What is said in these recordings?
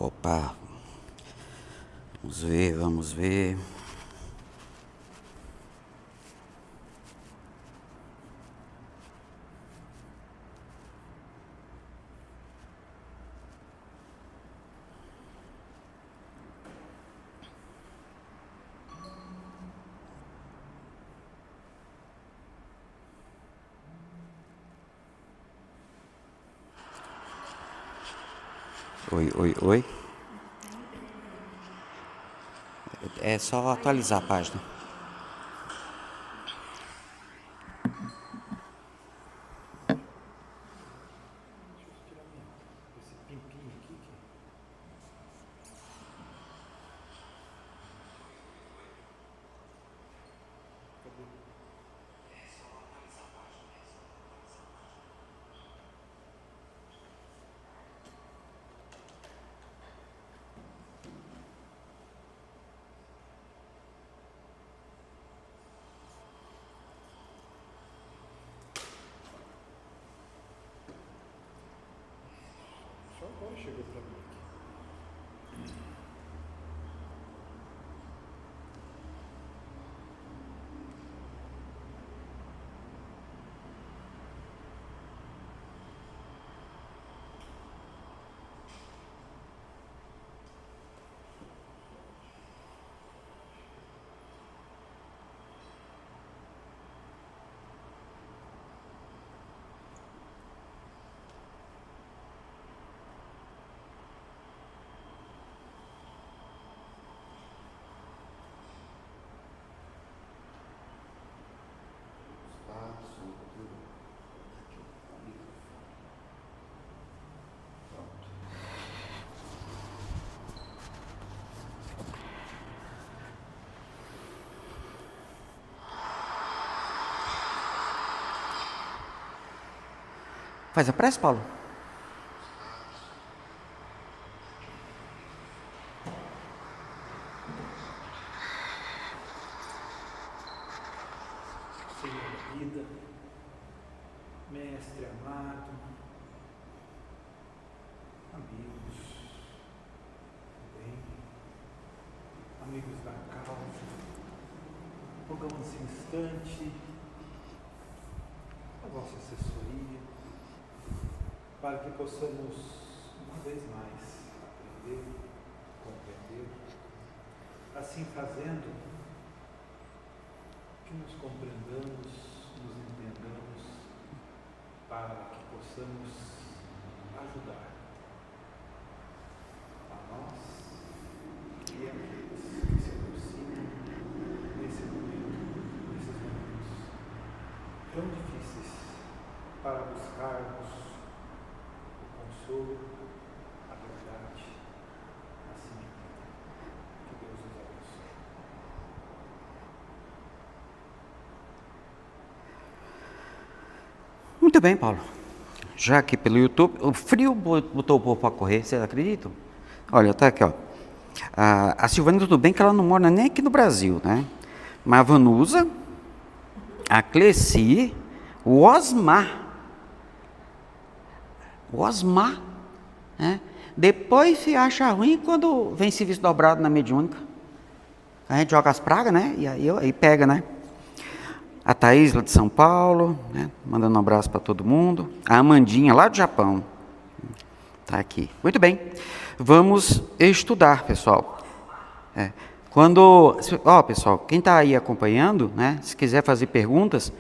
Opa, vamos ver. Oi. É só atualizar a página. Só agora chegou para mim aqui. Faz a prece, Paulo? Senhor da vida, Mestre amado, amigos do bem, amigos da causa, rogamos esse instante a vossa assessoria para que possamos uma vez mais aprender, compreender, assim fazendo que nos compreendamos, nos entendamos, para que possamos ajudar a nós e aqueles que se aproximam nesses momentos tão difíceis para buscarmos o consolo, a verdade, a simetria. Que Deus nos abençoe. Muito bem, Paulo. Já aqui pelo YouTube, o frio botou o povo para correr, vocês acreditam? Olha, tá aqui, ó. A Silvana, tudo bem que ela não mora nem aqui no Brasil, né? Mas a Vanusa, a Cleci, o Osmar, né? Depois se acha ruim quando vem serviço dobrado na mediúnica. A gente joga as pragas, né? E aí pega, né? A Thaís, lá de São Paulo, né? Mandando um abraço para todo mundo. A Amandinha, lá do Japão. Está aqui. Muito bem. Vamos estudar, pessoal. Pessoal, quem está aí acompanhando, né? Se quiser fazer perguntas,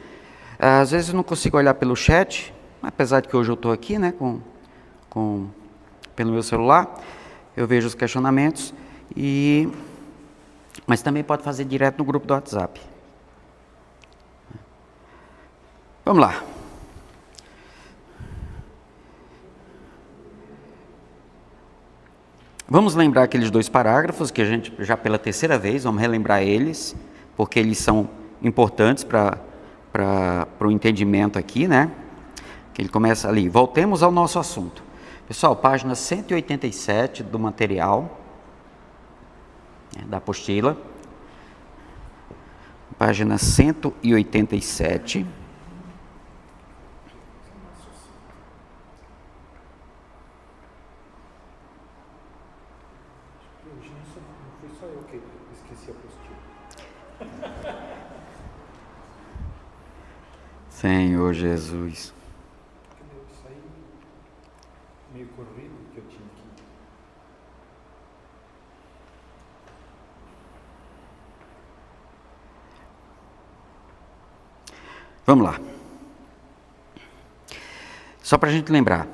às vezes eu não consigo olhar pelo chat, apesar de que hoje eu estou aqui, né? Pelo meu celular, eu vejo os questionamentos, mas também pode fazer direto no grupo do WhatsApp. Vamos lá. Vamos lembrar aqueles dois parágrafos que a gente, já pela terceira vez, vamos relembrar eles, porque eles são importantes para o entendimento aqui, né? Que ele começa ali. Voltemos ao nosso assunto. Pessoal, página 187 do material, da apostila. Página 187. Não fui só eu que esqueci a apostila. Senhor Jesus. Eu saí meio corrido que eu tinha que. Vamos lá. Só para a gente lembrar,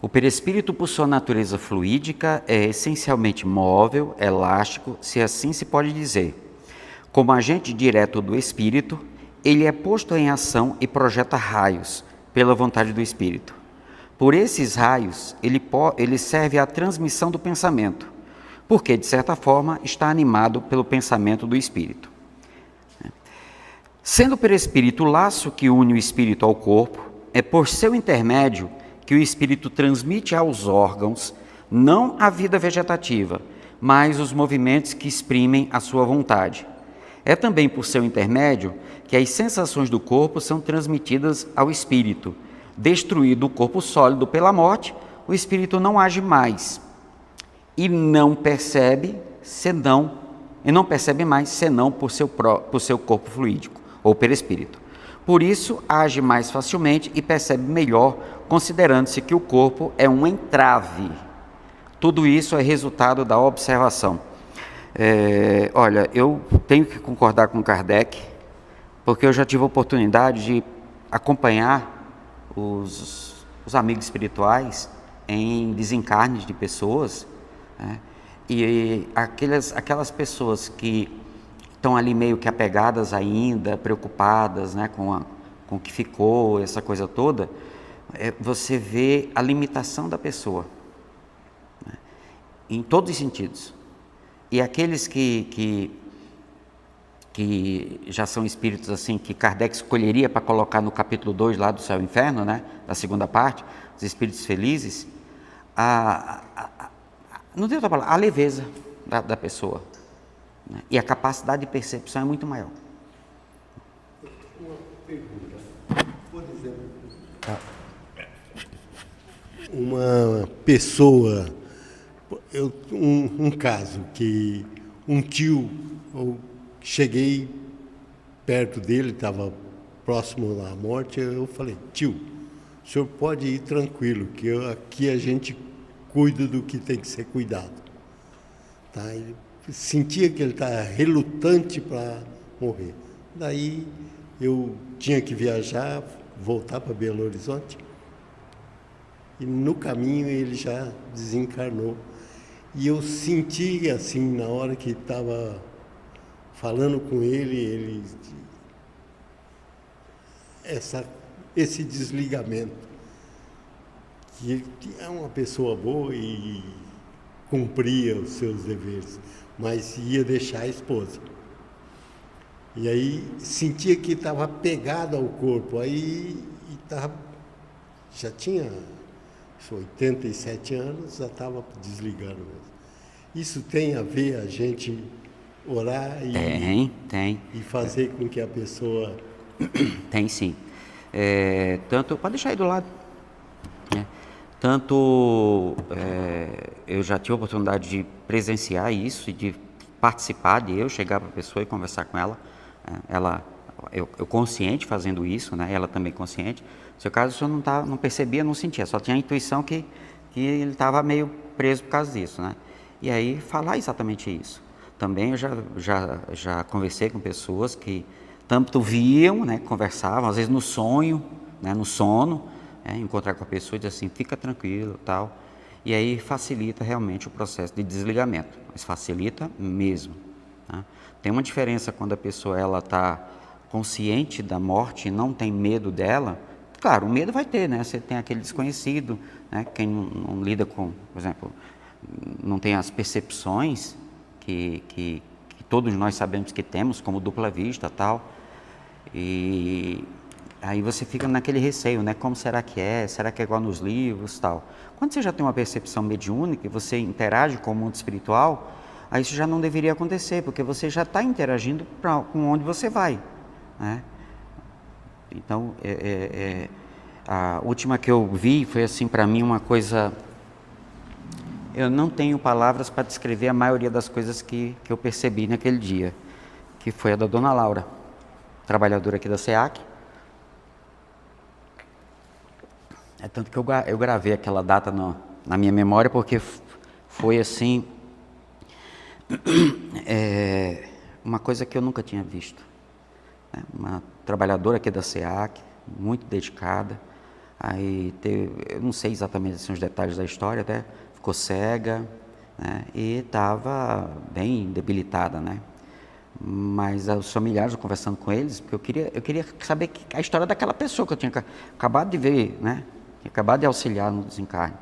o perispírito, por sua natureza fluídica, é essencialmente móvel, elástico, se assim se pode dizer. Como agente direto do espírito, ele é posto em ação e projeta raios, pela vontade do espírito. Por esses raios, ele serve à transmissão do pensamento, porque, de certa forma, está animado pelo pensamento do espírito. Sendo o perispírito o laço que une o espírito ao corpo, é por seu intermédio que o espírito transmite aos órgãos, não a vida vegetativa, mas os movimentos que exprimem a sua vontade. É também por seu intermédio que as sensações do corpo são transmitidas ao espírito. Destruído o corpo sólido pela morte, o espírito não age mais e não percebe mais senão por seu corpo fluídico ou perispírito. Por isso, age mais facilmente e percebe melhor, considerando-se que o corpo é um entrave. Tudo isso é resultado da observação. Olha, eu tenho que concordar com Kardec, porque eu já tive a oportunidade de acompanhar os amigos espirituais em desencarnes de pessoas, né? E aquelas pessoas que estão ali meio que apegadas ainda, preocupadas, né, com o que ficou, essa coisa toda, você vê a limitação da pessoa, né, em todos os sentidos. E aqueles que já são espíritos assim, que Kardec escolheria para colocar no capítulo 2 lá do Céu e Inferno, né, da segunda parte, os espíritos felizes, não tem outra palavra, a leveza da pessoa, né, e a capacidade de percepção é muito maior. Uma pergunta. Por exemplo, uma pessoa, um caso que um tio, eu cheguei perto dele, estava próximo da morte, eu falei: tio, o senhor pode ir tranquilo, que aqui a gente cuida do que tem que ser cuidado. Tá? Ele sentia que ele estava relutante para morrer. Daí eu tinha que viajar, voltar para Belo Horizonte, e no caminho ele já desencarnou. E eu senti assim, na hora que estava falando com ele esse desligamento, que ele é uma pessoa boa e cumpria os seus deveres, mas ia deixar a esposa. E aí sentia que estava pegado ao corpo, aí já tinha 87 anos, já estava desligando mesmo. Isso tem a ver a gente orar e fazer com que a pessoa... Tem sim. Tanto, pode deixar aí do lado. Tanto eu já tive a oportunidade de presenciar isso e de participar, de eu chegar para a pessoa e conversar com ela. Eu consciente fazendo isso, né? Ela também consciente. No seu caso, o senhor não percebia, não sentia, só tinha a intuição que ele estava meio preso por causa disso, né? E aí falar exatamente isso. Também eu já conversei com pessoas que tanto viam, né, conversavam, às vezes no sonho, né, no sono, encontrar com a pessoa e dizer assim: fica tranquilo, tal. E aí facilita realmente o processo de desligamento, mas facilita mesmo, tá? Tem uma diferença quando a pessoa está consciente da morte e não tem medo dela. Claro, o medo vai ter, né? Você tem aquele desconhecido, né? Quem não lida com, por exemplo, não tem as percepções que todos nós sabemos que temos, como dupla vista, tal. E aí você fica naquele receio, né? Como será que é? Será que é igual nos livros, tal? Quando você já tem uma percepção mediúnica e você interage com o mundo espiritual, aí isso já não deveria acontecer, porque você já está interagindo com onde você vai, né? Então, a última que eu vi foi assim, para mim, uma coisa eu não tenho palavras para descrever a maioria das coisas que eu percebi naquele dia, que foi a da Dona Laura, trabalhadora aqui da SEAC. É tanto que eu gravei aquela data na minha memória, porque foi assim, uma coisa que eu nunca tinha visto. Né? Uma trabalhadora aqui da SEAC, muito dedicada, aí eu não sei exatamente assim, os detalhes da história, até ficou cega, né? E estava bem debilitada, né? Mas os familiares, conversando com eles, porque eu queria saber a história daquela pessoa que eu tinha acabado de ver, né? Tinha acabado de auxiliar no desencarne.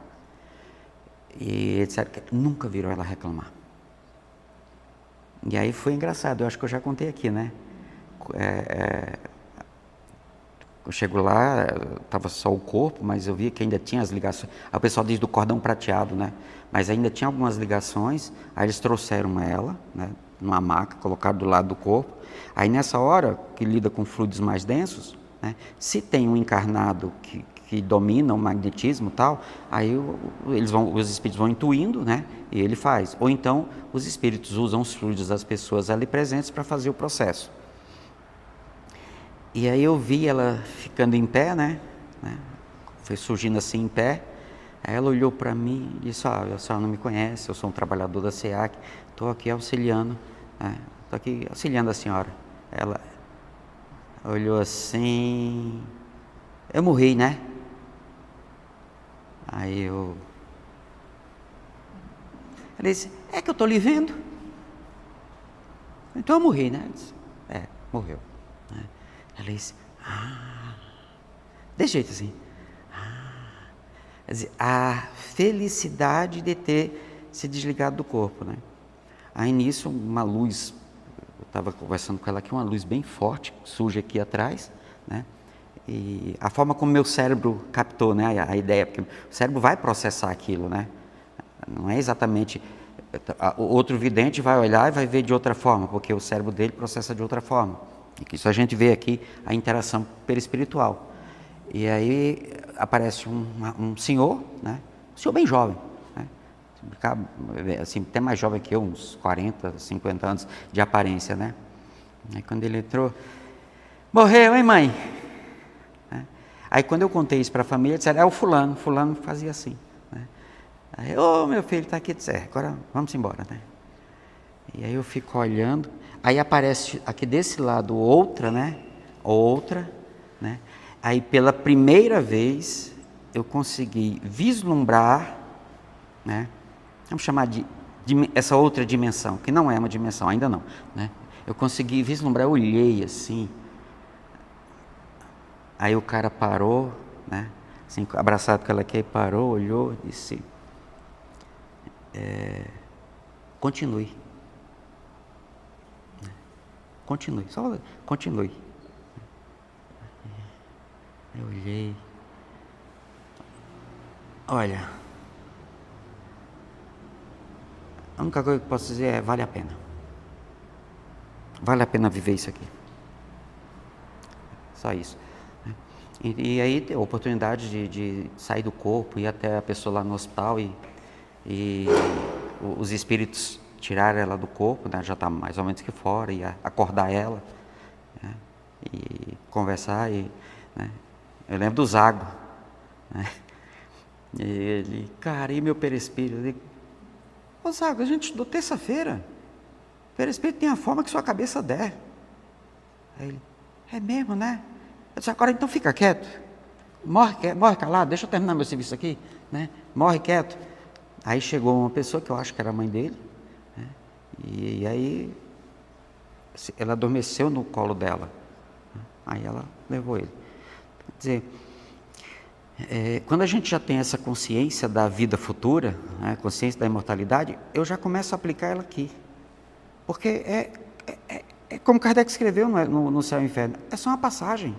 E eles disseram que nunca viram ela reclamar. E aí foi engraçado, eu acho que eu já contei aqui, né? Eu chego lá, estava só o corpo, mas eu vi que ainda tinha as ligações. Aí o pessoal diz do cordão prateado, né? Mas ainda tinha algumas ligações. Aí eles trouxeram ela, né? Numa maca, colocaram do lado do corpo. Aí nessa hora, que lida com fluidos mais densos, né? Se tem um encarnado que domina o magnetismo e tal, aí os espíritos vão intuindo, né? E ele faz. Ou então, os espíritos usam os fluidos das pessoas ali presentes para fazer o processo. E aí eu vi ela ficando em pé, né? Foi surgindo assim em pé. Aí ela olhou para mim e disse: a senhora não me conhece, eu sou um trabalhador da SEAC, estou aqui auxiliando, estou aqui auxiliando a senhora. Ela olhou assim: eu morri, né? Aí ela disse: é que eu estou lhe vendo. Então eu morri, né? Eu disse: morreu. Ela disse: desse jeito assim. Quer dizer, a felicidade de ter se desligado do corpo, né? Aí nisso, uma luz, eu estava conversando com ela aqui, uma luz bem forte, surge aqui atrás, né? E a forma como meu cérebro captou, né, a ideia, porque o cérebro vai processar aquilo, né? Não é exatamente... O outro vidente vai olhar e vai ver de outra forma, porque o cérebro dele processa de outra forma. Isso a gente vê aqui, a interação perispiritual. E aí aparece um senhor, né? Um senhor bem jovem, né? Assim, até mais jovem que eu, uns 40, 50 anos de aparência, né? Aí quando ele entrou: morreu, hein, mãe? Aí quando eu contei isso para a família, disseram: o fulano fazia assim, né? Aí: meu filho está aqui, disse: agora vamos embora, né? E aí eu fico olhando, aí aparece aqui desse lado outra, né? Aí pela primeira vez eu consegui vislumbrar, né? Vamos chamar de essa outra dimensão, que não é uma dimensão, ainda não, né? Eu consegui vislumbrar, eu olhei assim. Aí o cara parou, né? Assim, abraçado com ela aqui, parou, olhou, disse: continue. Continue, só continue. Eu olhei. Olha, a única coisa que eu posso dizer é: vale a pena. Vale a pena viver isso aqui. Só isso. E aí ter a oportunidade de sair do corpo, ir até a pessoa lá no hospital e os espíritos tiraram ela do corpo, né? Já está mais ou menos que fora, e acordar ela, né? E conversar, né? Eu lembro do Zago, né? E ele: cara, e meu perispírito? Eu digo: ô Zago, a gente estudou terça-feira, o perispírito tem a forma que sua cabeça der. Aí ele: é mesmo, né? Eu disse: agora então fica quieto, morre calado, deixa eu terminar meu serviço aqui, né? Morre quieto. Aí chegou uma pessoa que eu acho que era a mãe dele, né? E aí ela adormeceu no colo dela, né? Aí ela levou ele. Quer dizer, quando a gente já tem essa consciência da vida futura, né, consciência da imortalidade, eu já começo a aplicar ela aqui. Porque é como Kardec escreveu no Céu e Inferno: é só uma passagem,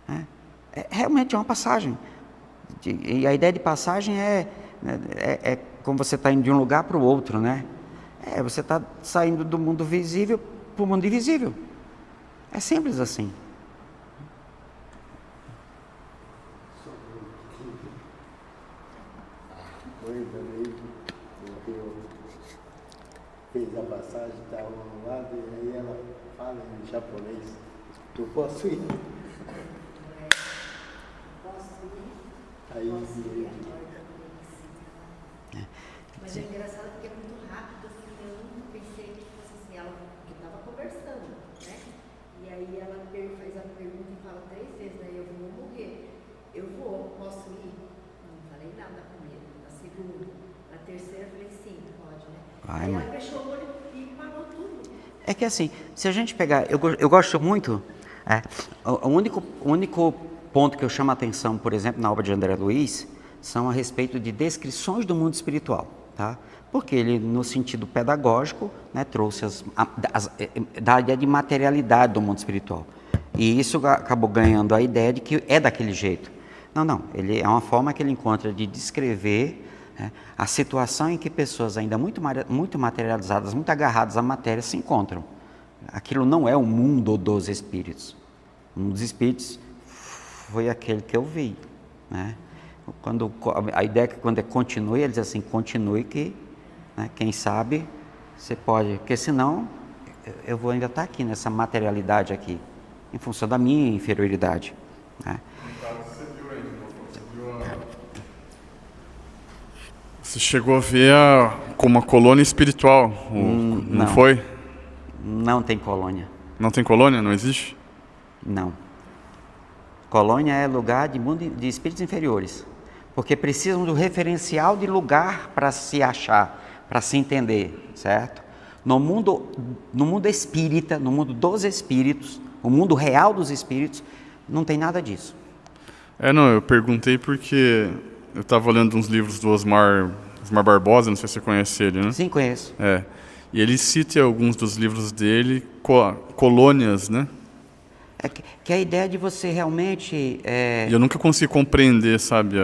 né? Realmente é uma passagem. E a ideia de passagem é como você está indo de um lugar para o outro, né? Você está saindo do mundo visível para o mundo invisível. É simples assim. Fez a passagem, estava ao lado, e aí ela fala em japonês. Eu posso ir? Aí mas é engraçado porque é muito rápido, assim, eu não pensei que fosse assim, ela que estava conversando, né? E aí ela faz a pergunta e fala 3 vezes, né? Eu vou morrer. Eu vou, posso ir? Não falei nada na primeira, na segunda, na terceira eu falei sim, pode, né? Vai, aí mãe. ela fechou o olho e parou tudo. É que assim, se a gente pegar, eu gosto muito, o único ponto que eu chamo a atenção, por exemplo, na obra de André Luiz, são a respeito de descrições do mundo espiritual, tá? Porque ele, no sentido pedagógico, né, trouxe da ideia de materialidade do mundo espiritual. E isso acabou ganhando a ideia de que é daquele jeito. Não, ele é uma forma que ele encontra de descrever, né, a situação em que pessoas ainda muito materializadas, muito agarradas à matéria se encontram. Aquilo não é o mundo dos espíritos. O mundo dos espíritos foi aquele que eu vi, né? A ideia é que quando continue, ele diz assim, continue que, né, quem sabe, você pode, porque senão eu vou ainda estar aqui nessa materialidade aqui, em função da minha inferioridade, né? Você chegou a ver como uma colônia espiritual, não foi? Não tem colônia. Não tem colônia? Não existe? Não. Colônia é lugar de espíritos inferiores, porque precisam do referencial de lugar para se achar, para se entender, certo? No mundo espírita, no mundo dos espíritos, o mundo real dos espíritos, não tem nada disso. Não, eu perguntei porque eu estava lendo uns livros do Osmar Barbosa, não sei se você conhece ele, né? Sim, conheço. E ele cita em alguns dos livros dele colônias, né? Que a ideia de você realmente... E eu nunca consegui compreender, sabe?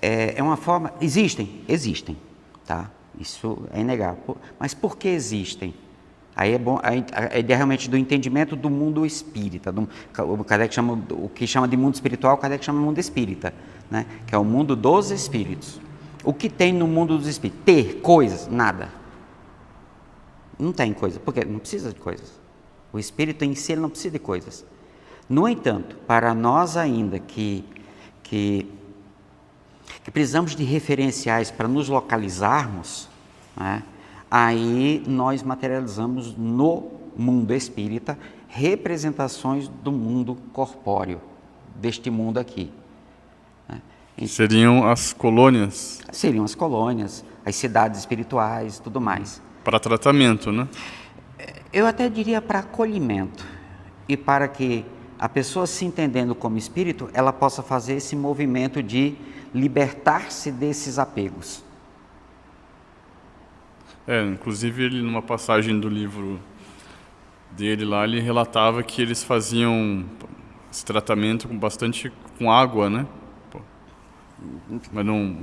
É uma forma... Existem, tá? Isso é inegável. Mas por que existem? Aí é bom a ideia realmente do entendimento do mundo espírita. O Kardec chama, o que chama de mundo espiritual, o Kardec chama de mundo espírita, né? Que é o mundo dos espíritos. O que tem no mundo dos espíritos? Ter coisas? Nada. Não tem coisa. Por quê? Não precisa de coisas. O espírito em si ele não precisa de coisas. No entanto, para nós ainda que precisamos de referenciais para nos localizarmos, né, aí nós materializamos no mundo espírita representações do mundo corpóreo, deste mundo aqui. Né. Seriam as colônias? Seriam as colônias, as cidades espirituais, tudo mais. Para tratamento, né? Eu até diria para acolhimento e para que a pessoa se entendendo como espírito, ela possa fazer esse movimento de libertar-se desses apegos. Inclusive ele numa passagem do livro dele lá, ele relatava que eles faziam esse tratamento com água, né? Mas não...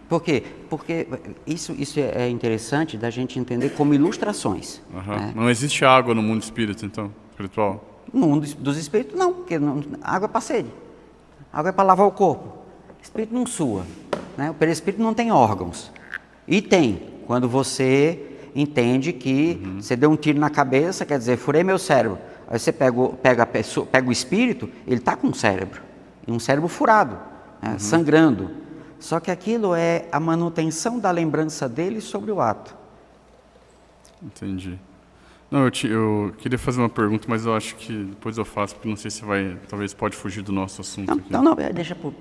Por quê? Porque isso é interessante da gente entender como ilustrações. Né? Não existe água no mundo espiritual? No mundo dos espíritos, não, porque água é para sede. Água é para lavar o corpo. O espírito não sua. Né? O perispírito não tem órgãos. E tem, quando você entende que você deu um tiro na cabeça, quer dizer, furei meu cérebro. Aí você pega o espírito, ele está com um cérebro furado, né? Sangrando. Só que aquilo é a manutenção da lembrança dele sobre o ato. Entendi. Não, eu queria fazer uma pergunta, mas eu acho que depois eu faço, porque não sei se talvez pode fugir do nosso assunto aqui. Não, deixa pro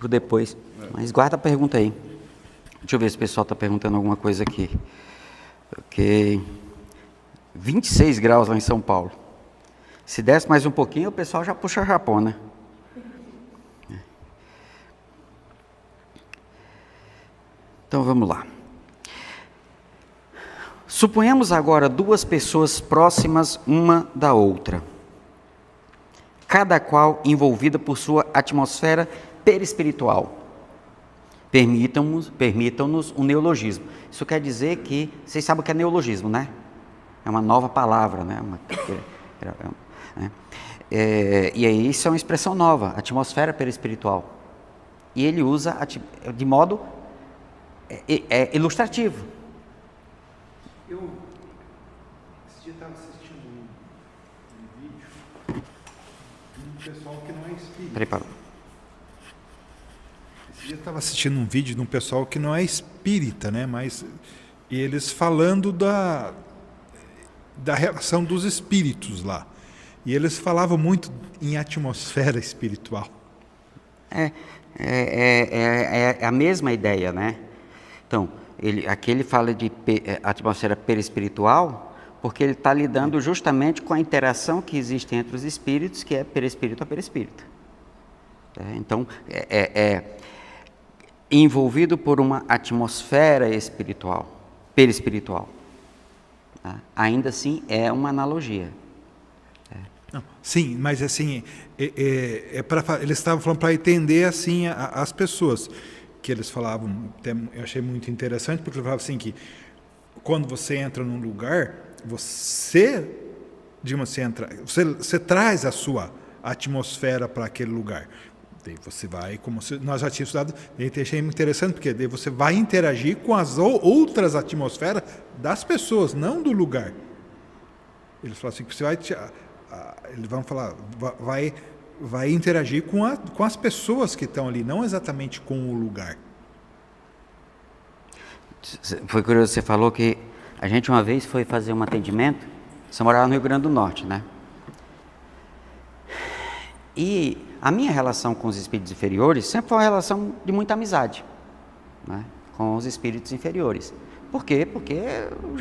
depois. Mas guarda a pergunta aí. Deixa eu ver se o pessoal está perguntando alguma coisa aqui. Ok. 26 graus lá em São Paulo. Se desce mais um pouquinho, o pessoal já puxa Japão, né? Então vamos lá. Suponhamos agora 2 pessoas próximas uma da outra, cada qual envolvida por sua atmosfera perispiritual. Permitam-nos um neologismo. Isso quer dizer que, vocês sabem o que é neologismo, né? É uma nova palavra, né? E aí isso é uma expressão nova, atmosfera perispiritual. E ele usa de modo é ilustrativo. Esse dia estava assistindo um vídeo de um pessoal que não é espírita. Prepara. Esse dia eu estava assistindo um vídeo de um pessoal que não é espírita, né? Mas eles falando da relação dos espíritos lá. E eles falavam muito em atmosfera espiritual. É a mesma ideia, né? Então, aqui ele fala de atmosfera perispiritual, porque ele está lidando justamente com a interação que existe entre os espíritos, que é perispírito a perispírito. Então, envolvido por uma atmosfera espiritual, perispiritual. Tá? Ainda assim, é uma analogia. Não, sim, mas assim, eles estavam falando para entender assim as pessoas, que eles falavam, eu achei muito interessante, porque eles falavam assim que quando você entra num lugar, você traz a sua atmosfera para aquele lugar. Daí você vai, como nós já tínhamos estudado, eu achei muito interessante, porque daí você vai interagir com as outras atmosferas das pessoas, não do lugar. Eles falam assim, que você vai... Eles vão falar, vai interagir com as pessoas que estão ali, não exatamente com o lugar. Foi curioso, você falou que a gente uma vez foi fazer um atendimento, você morava no Rio Grande do Norte, né? E a minha relação com os espíritos inferiores sempre foi uma relação de muita amizade, né? Com os espíritos inferiores. Por quê? Porque eu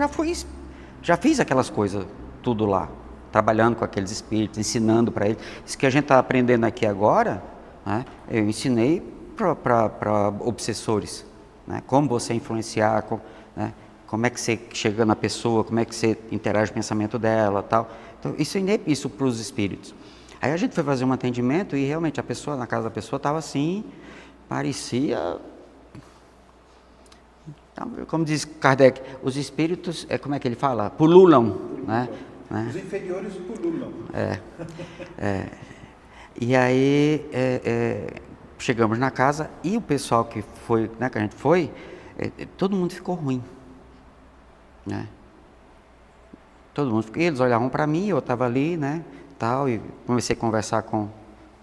já fiz aquelas coisas tudo lá, trabalhando com aqueles espíritos, ensinando para eles. Isso que a gente está aprendendo aqui agora, né, eu ensinei para obsessores, né, como você influenciar, né, como é que você chega na pessoa, como é que você interage com o pensamento dela, tal. Então, isso eu ensinei isso para os espíritos. Aí a gente foi fazer um atendimento e realmente a pessoa, na casa da pessoa, estava assim, parecia... Como diz Kardec, os espíritos, como é que ele fala? Pululam, né? Os inferiores pululam. E aí chegamos na casa e o pessoal que foi, né, que a gente foi, todo mundo ficou ruim, né? Todo mundo, eles olhavam para mim, eu estava ali, né, tal, e comecei a conversar com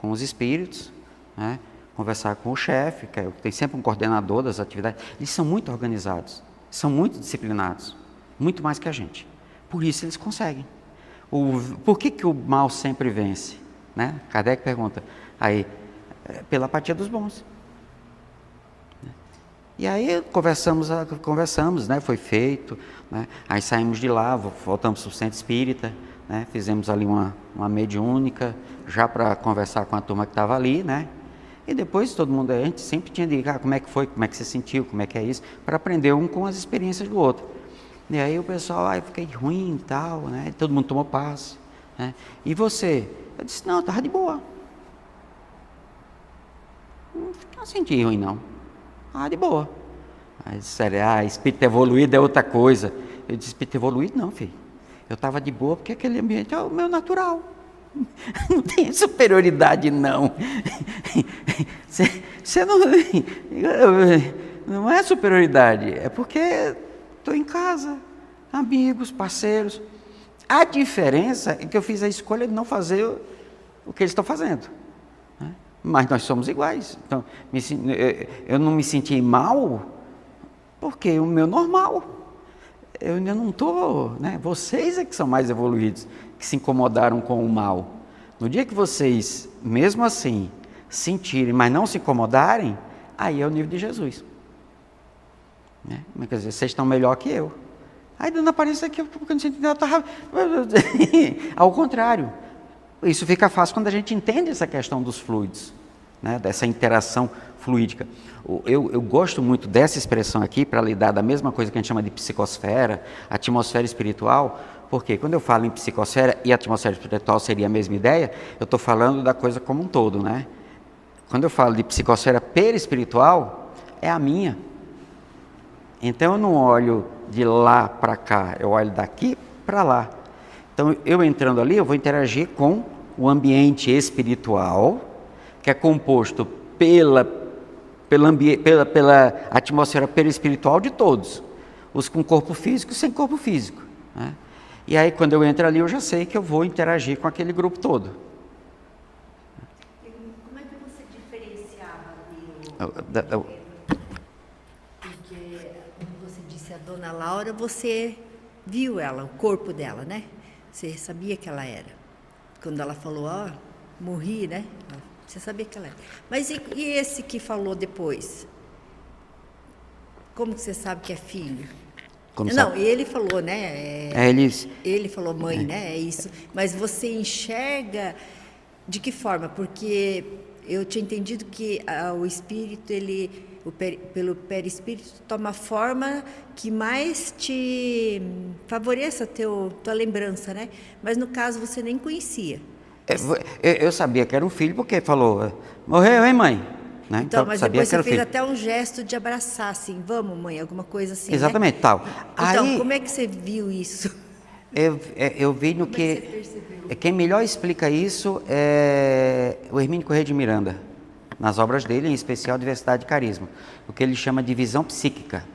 os espíritos, né, conversar com o chefe, que tem sempre um coordenador das atividades. Eles são muito organizados, são muito disciplinados, muito mais que a gente. Por isso eles conseguem. Por que o mal sempre vence? Né? Kardec pergunta. Aí, pela apatia dos bons. E aí conversamos, né? Foi feito, né? Aí saímos de lá, voltamos para o centro espírita, né? Fizemos ali uma mediúnica, já para conversar com a turma que estava ali, né? E depois todo mundo, a gente sempre tinha de dizer, como é que foi, como é que você sentiu, como é que é isso, para aprender um com as experiências do outro. E aí o pessoal, fiquei ruim e tal, né? Todo mundo tomou passe, né? E você? Eu disse, não, eu estava de boa. Não senti ruim, não. De boa. Aí disseram, espírito evoluído é outra coisa. Eu disse, espírito evoluído não, filho. Eu estava de boa porque aquele ambiente é o meu natural. Não tem superioridade, não. Você não é superioridade, é porque estou em casa, amigos, parceiros. A diferença é que eu fiz a escolha de não fazer o que eles estão fazendo, né? Mas nós somos iguais. Então, eu não me senti mal porque o meu normal. Eu ainda não estou, né? Vocês é que são mais evoluídos, que se incomodaram com o mal. No dia que vocês, mesmo assim, sentirem, mas não se incomodarem, aí é o nível de Jesus. Né? Quer dizer, vocês estão melhor que eu. Aí dando aparência que eu não senti nada, ao contrário. Isso fica fácil quando a gente entende essa questão dos fluidos, né? Dessa interação fluídica. Eu gosto muito dessa expressão aqui para lidar da mesma coisa que a gente chama de psicosfera, atmosfera espiritual, porque quando eu falo em psicosfera e atmosfera espiritual seria a mesma ideia, eu estou falando da coisa como um todo, né? Quando eu falo de psicosfera perispiritual, é a minha. Então eu não olho de lá para cá, eu olho daqui para lá. Então eu entrando ali, eu vou interagir com o ambiente espiritual, que é composto pela atmosfera perispiritual de todos, os com corpo físico e sem corpo físico, né? E aí, quando eu entro ali, eu já sei que eu vou interagir com aquele grupo todo. Como é que você diferenciava ali porque, como você disse, a dona Laura, você viu ela, o corpo dela, né? Você sabia que ela era. Quando ela falou, ó, morri, né? Você sabia que ela era. Mas e esse que falou depois? Como que você sabe que é filho? Como Não, sabe? ele falou, né? Ele falou mãe, né? É isso. Mas você enxerga de que forma? Porque eu tinha entendido que o espírito, pelo perispírito, toma forma que mais te favoreça tua lembrança, né? Mas no caso você nem conhecia. Eu sabia que era um filho porque falou, morreu, hein, mãe? Né? Então, mas sabia depois que era você fez filho. até um gesto de abraçar, assim, vamos, mãe, alguma coisa assim, Exatamente, né? tal. Então, Aí, como é que você viu isso? eu vi no Como é que que... você percebeu? Quem melhor explica isso é o Hermínio Corrêa de Miranda, nas obras dele, em especial Diversidade e Carisma, o que ele chama de visão psíquica.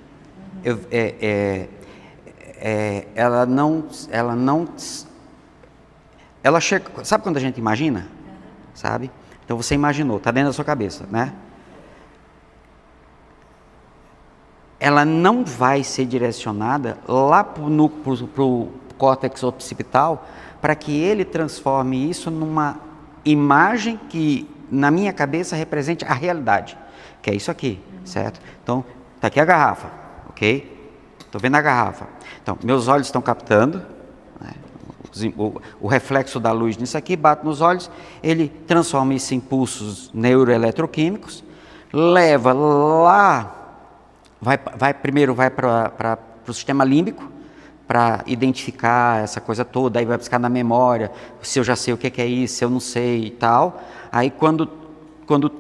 Ela chega, sabe quando a gente imagina? Sabe? Então você imaginou, está dentro da sua cabeça, né? Ela não vai ser direcionada lá para o córtex occipital para que ele transforme isso numa imagem que na minha cabeça represente a realidade, que é isso aqui, certo? Então, está aqui a garrafa, ok? Estou vendo a garrafa. Então, meus olhos estão captando, né? O reflexo da luz nisso aqui bate nos olhos, ele transforma isso em impulsos neuroeletroquímicos, leva lá, primeiro vai para o sistema límbico, para identificar essa coisa toda, aí vai buscar na memória, se eu já sei o que é isso, se eu não sei e tal. Aí quando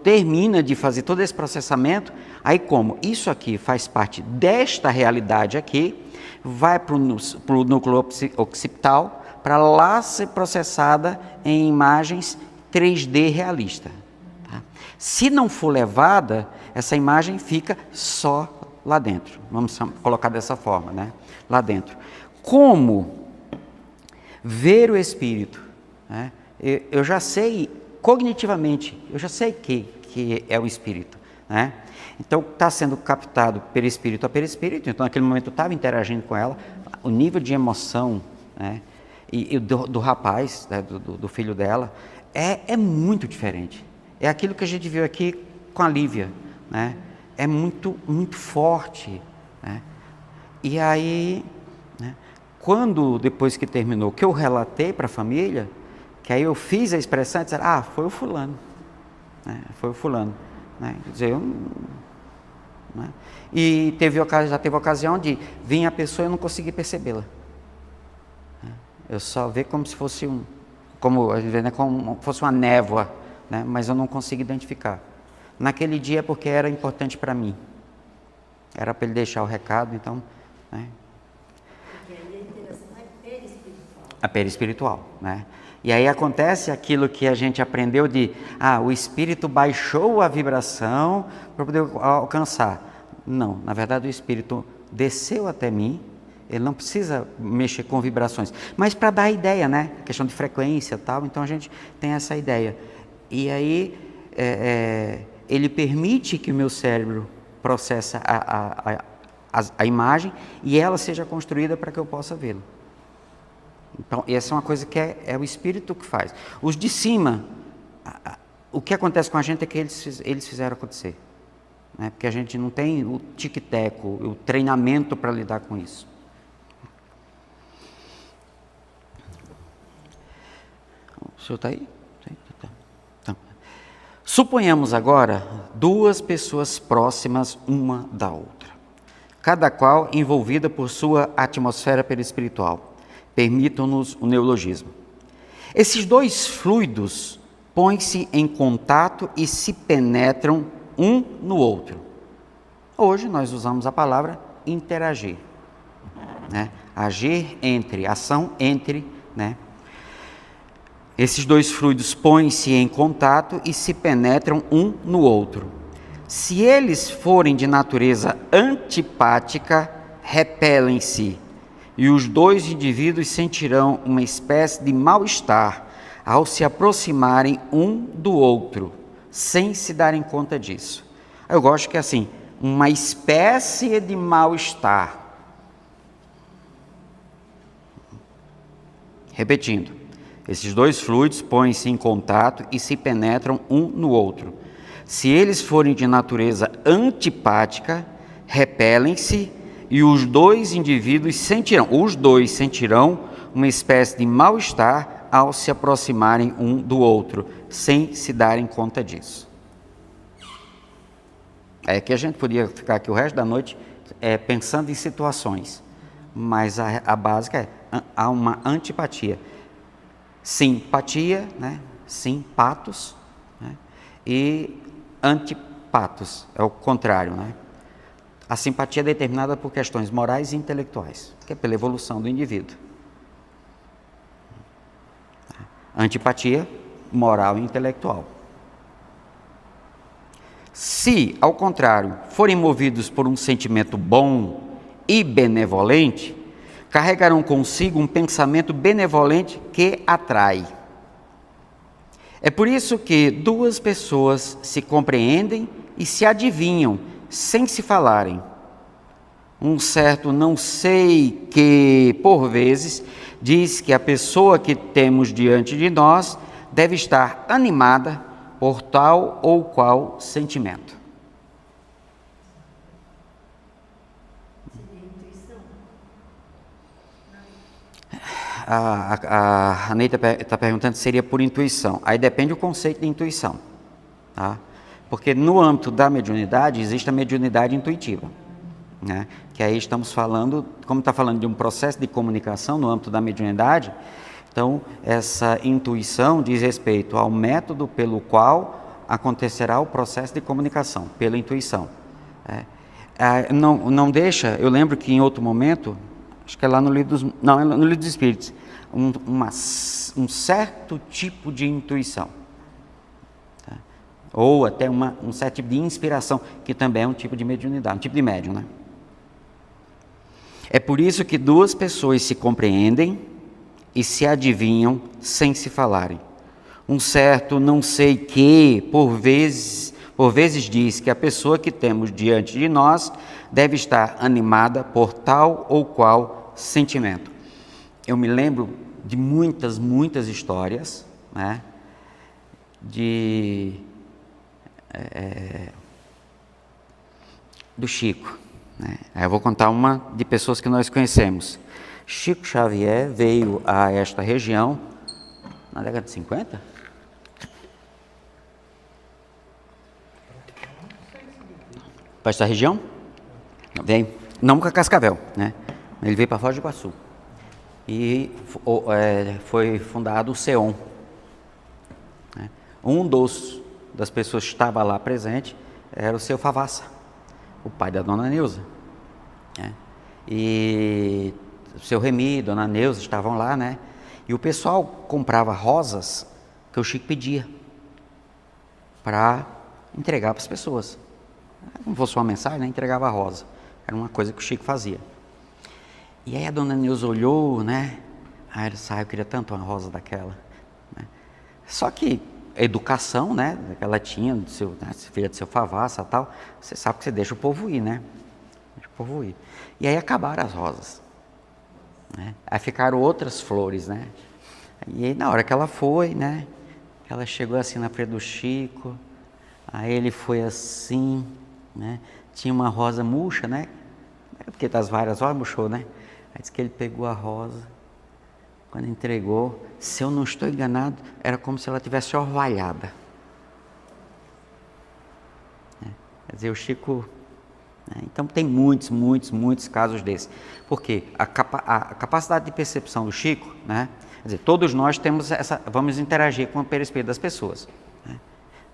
termina de fazer todo esse processamento, aí como isso aqui faz parte desta realidade aqui, vai para o núcleo occipital, para lá ser processada em imagens 3D realista. Tá? Se não for levada, essa imagem fica só lá dentro. Vamos colocar dessa forma, né? Lá dentro. Como ver o espírito? Né? Eu já sei, cognitivamente, eu já sei que é o espírito. Né? Então, está sendo captado perispírito a perispírito, então naquele momento eu estava interagindo com ela, o nível de emoção, né? E do rapaz, né? do filho dela, é muito diferente. É aquilo que a gente viu aqui com a Lívia, né? É muito, muito forte. Né? E aí, né? Quando, depois que terminou, que eu relatei para a família, que aí eu fiz a expressão e disseram, foi o fulano. Né? Foi o fulano. Né? Quer dizer, né? E já teve ocasião de vir a pessoa e eu não consegui percebê-la. Eu só vi como se fosse como fosse uma névoa, né? Mas eu não consigo identificar. Naquele dia, porque era importante para mim. Era para ele deixar o recado, então... Né? Porque aí a interação é perispiritual. A perispiritual, né? E aí acontece aquilo que a gente aprendeu o espírito baixou a vibração para poder alcançar. Não, na verdade o espírito desceu até mim, ele não precisa mexer com vibrações, mas para dar a ideia, né? Questão de frequência e tal, então a gente tem essa ideia. E aí ele permite que o meu cérebro processe a imagem e ela seja construída para que eu possa vê-la. Então, essa é uma coisa que é o espírito que faz. Os de cima, o que acontece com a gente é que eles fizeram acontecer. Né? Porque a gente não tem o tic-teco, o treinamento para lidar com isso. O senhor está aí? Tá. Suponhamos agora duas pessoas próximas uma da outra, cada qual envolvida por sua atmosfera perispiritual. Permitam-nos o neologismo. Esses dois fluidos põem-se em contato e se penetram um no outro. Hoje nós usamos a palavra interagir. Né? Agir entre, ação entre, né? Esses dois fluidos põem-se em contato e se penetram um no outro. Se eles forem de natureza antipática, repelem-se, e os dois indivíduos sentirão uma espécie de mal-estar ao se aproximarem um do outro, sem se darem conta disso. Eu gosto que é assim, uma espécie de mal-estar. Repetindo, esses dois fluidos põem-se em contato e se penetram um no outro. Se eles forem de natureza antipática, repelem-se e os dois indivíduos sentirão uma espécie de mal-estar ao se aproximarem um do outro, sem se darem conta disso. É que a gente podia ficar aqui o resto da noite pensando em situações, mas a básica é, há uma antipatia. Simpatia, né? Simpatos, né? E antipatos, é o contrário, né? A simpatia é determinada por questões morais e intelectuais, que é pela evolução do indivíduo. Antipatia, moral e intelectual. Se, ao contrário, forem movidos por um sentimento bom e benevolente, carregarão consigo um pensamento benevolente que atrai. É por isso que duas pessoas se compreendem e se adivinham, sem se falarem. Um certo não sei que, por vezes, diz que a pessoa que temos diante de nós deve estar animada por tal ou qual sentimento. A Neita está perguntando se seria por intuição. Aí depende do conceito de intuição, tá? Porque no âmbito da mediunidade existe a mediunidade intuitiva, né? Que aí estamos falando, como está falando de um processo de comunicação no âmbito da mediunidade, então essa intuição diz respeito ao método pelo qual acontecerá o processo de comunicação, pela intuição. Não deixa, eu lembro que em outro momento, acho que é lá no livro dos, não, é no livro dos Espíritos, um certo tipo de intuição, tá? Ou até um certo tipo de inspiração, que também é um tipo de mediunidade, um tipo de médium, né? É por isso que duas pessoas se compreendem e se adivinham sem se falarem. Um certo não sei que, por vezes diz que a pessoa que temos diante de nós deve estar animada por tal ou qual sentimento. Eu me lembro de muitas histórias, né, do Chico, né? Aí eu vou contar uma de pessoas que nós conhecemos. Chico Xavier veio a esta região na década de 50? Para esta região? Veio, não para Cascavel, né? Ele veio para Foz do Iguaçu. E foi fundado o SEOM, né? Das pessoas que estava lá presente era o seu Favassa, o pai da dona Neuza, né? E o seu Remi, dona Neuza estavam lá, né? E o pessoal comprava rosas que o Chico pedia para entregar para as pessoas. Não fosse uma mensagem, né? Entregava a rosa. Era uma coisa que o Chico fazia. E aí a dona Neuza olhou, né? Aí ele saiu, eu queria tanto uma rosa daquela, né? Só que a educação, né? Que ela tinha, filha do seu Favassa e tal, você sabe que você deixa o povo ir, né? Deixa o povo ir. E aí acabaram as rosas, né? Aí ficaram outras flores, né? E aí na hora que ela foi, né? Ela chegou assim na frente do Chico, aí ele foi assim, né? Tinha uma rosa murcha, né? Porque das várias rosas murchou, né? Aí disse que ele pegou a rosa, quando entregou, se eu não estou enganado, era como se ela tivesse orvalhada. Quer dizer, o Chico... Então tem muitos casos desses. Porque a capacidade de percepção do Chico, né? Quer dizer, todos nós temos vamos interagir com o perispírito das pessoas, né?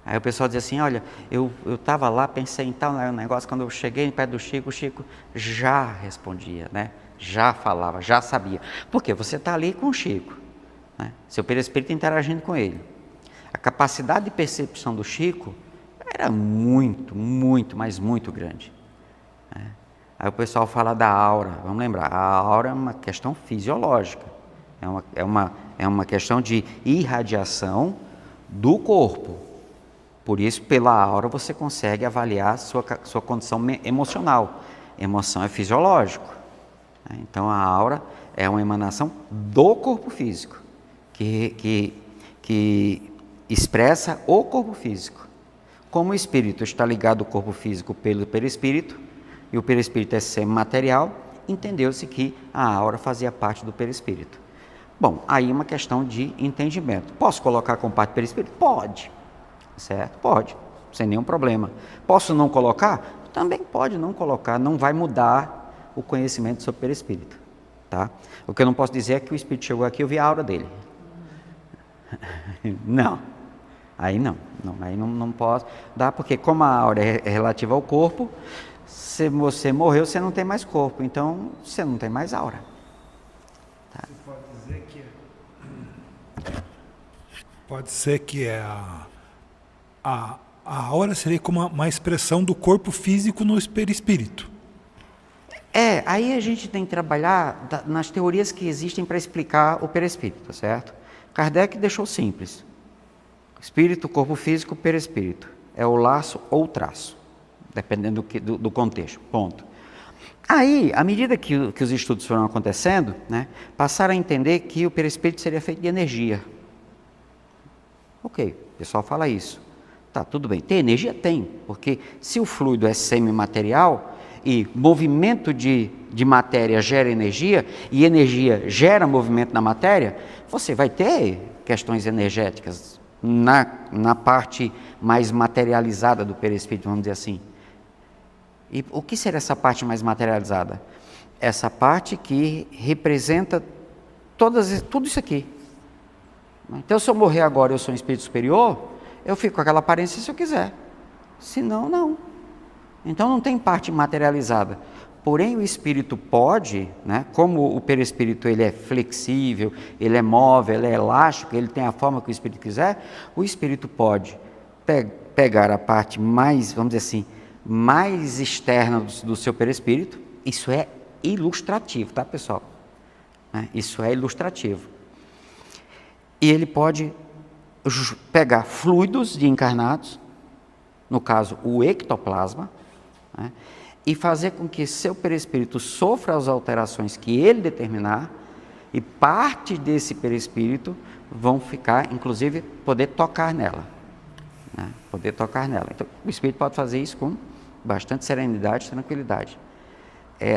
Aí o pessoal diz assim, olha, eu estava lá, pensei em tal negócio, quando eu cheguei perto do Chico, o Chico já respondia, né? Já falava, já sabia. Porque você está ali com o Chico, né? Seu perispírito interagindo com ele. A capacidade de percepção do Chico era muito, muito, mas muito grande. Né? Aí o pessoal fala da aura. Vamos lembrar, a aura é uma questão fisiológica. É uma questão de irradiação do corpo. Por isso, pela aura, você consegue avaliar sua condição emocional. Emoção é fisiológico. Então, a aura é uma emanação do corpo físico, que expressa o corpo físico. Como o espírito está ligado ao corpo físico pelo perispírito, e o perispírito é semimaterial, entendeu-se que a aura fazia parte do perispírito. Bom, aí uma questão de entendimento. Posso colocar como parte do perispírito? Pode. Certo? Pode, sem nenhum problema. Posso não colocar? Também pode não colocar, não vai mudar o conhecimento sobre o perispírito. Tá? O que eu não posso dizer é que o espírito chegou aqui e eu vi a aura dele. Não. Aí não posso dar, porque como a aura é relativa ao corpo, se você morreu, você não tem mais corpo, então você não tem mais aura. Tá? Você pode dizer que a aura seria como uma expressão do corpo físico no perispírito. Aí a gente tem que trabalhar nas teorias que existem para explicar o perispírito, certo? Kardec deixou simples. Espírito, corpo físico, perispírito. É o laço ou o traço, dependendo do contexto, ponto. Aí, à medida que os estudos foram acontecendo, né, passaram a entender que o perispírito seria feito de energia. Ok, o pessoal fala isso. Tá, tudo bem. Tem energia? Tem, porque se o fluido é semimaterial e movimento de matéria gera energia e energia gera movimento na matéria, você vai ter questões energéticas na parte mais materializada do perispírito, vamos dizer assim. E o que seria essa parte mais materializada? Essa parte que representa tudo isso aqui. Então, se eu morrer agora e eu sou um espírito superior, eu fico com aquela aparência se eu quiser. Se não, não. Então, não tem parte materializada. Porém, o espírito pode, né, como o perispírito ele é flexível, ele é móvel, ele é elástico, ele tem a forma que o espírito quiser, o espírito pode pegar a parte mais, vamos dizer assim, mais externa do seu perispírito. Isso é ilustrativo, tá, pessoal? Isso é ilustrativo. E ele pode pegar fluidos de encarnados, no caso o ectoplasma, né, e fazer com que seu perispírito sofra as alterações que ele determinar, e parte desse perispírito vão ficar, inclusive, poder tocar nela. Né, poder tocar nela. Então, o espírito pode fazer isso com bastante serenidade e tranquilidade.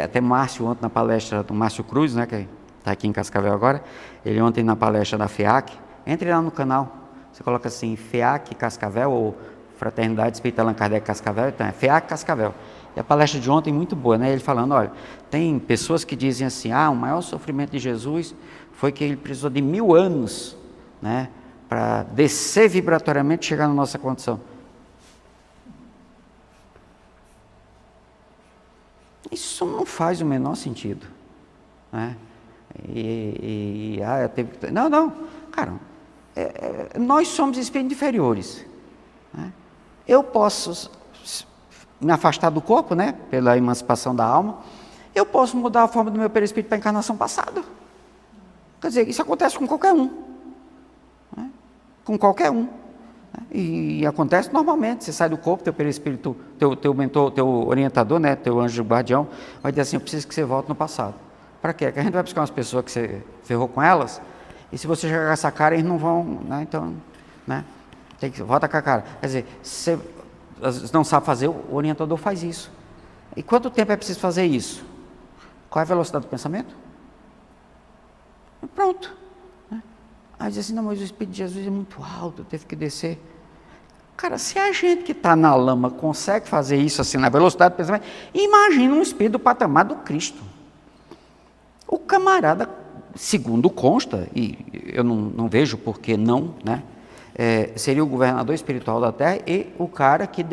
Até Márcio, ontem na palestra do Márcio Cruz, né, que está aqui em Cascavel agora, ele ontem na palestra da FEAC, entre lá no canal, você coloca assim, FEAC Cascavel, ou Fraternidade Espírita Allan Kardec Cascavel, então é FEAC Cascavel. E a palestra de ontem muito boa, né? Ele falando, olha, tem pessoas que dizem assim, o maior sofrimento de Jesus foi que ele precisou de 1000 anos, né, para descer vibratoriamente e chegar na nossa condição. Isso não faz o menor sentido, né? Eu teve que... Não, cara, nós somos espíritos inferiores, né? Eu posso me afastar do corpo, né, pela emancipação da alma, eu posso mudar a forma do meu perispírito para a encarnação passada. Quer dizer, isso acontece com qualquer um, né? Com qualquer um, né? E acontece normalmente. Você sai do corpo, teu perispírito, teu mentor, teu orientador, né, teu anjo guardião, vai dizer assim, eu preciso que você volte no passado. Para quê? Porque a gente vai buscar umas pessoas que você ferrou com elas, e se você jogar essa cara, eles não vão, né, então, né, volta com a cara. Quer dizer, você não sabe fazer, o orientador faz isso. E quanto tempo é preciso fazer isso? Qual é a velocidade do pensamento? Pronto. Né? Aí diz assim, não, mas o Espírito de Jesus é muito alto, teve que descer. Cara, se a gente que está na lama consegue fazer isso assim, na velocidade do pensamento, imagina um Espírito do patamar do Cristo. O camarada, segundo consta, e eu não vejo por que não, né? Seria o governador espiritual da Terra e o cara que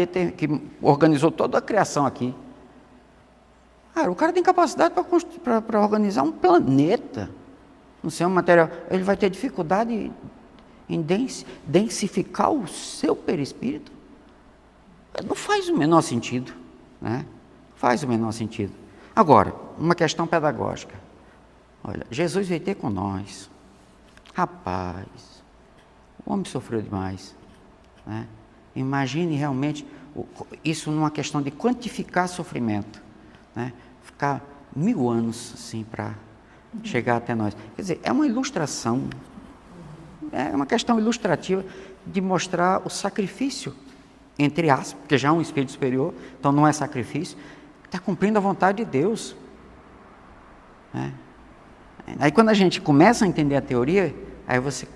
organizou toda a criação aqui. Cara, o cara tem capacidade para organizar um planeta, no seu material. Ele vai ter dificuldade em densificar o seu perispírito? Não faz o menor sentido, né? Faz o menor sentido. Agora, uma questão pedagógica. Olha, Jesus veio ter com nós. Rapaz, o homem sofreu demais, né? Imagine realmente isso numa questão de quantificar sofrimento, né? Ficar 1000 anos assim para chegar até nós. Quer dizer, é uma ilustração, é uma questão ilustrativa de mostrar o sacrifício, entre aspas, porque já é um espírito superior, então não é sacrifício, está cumprindo a vontade de Deus, né? Aí quando a gente começa a entender a teoria, aí você...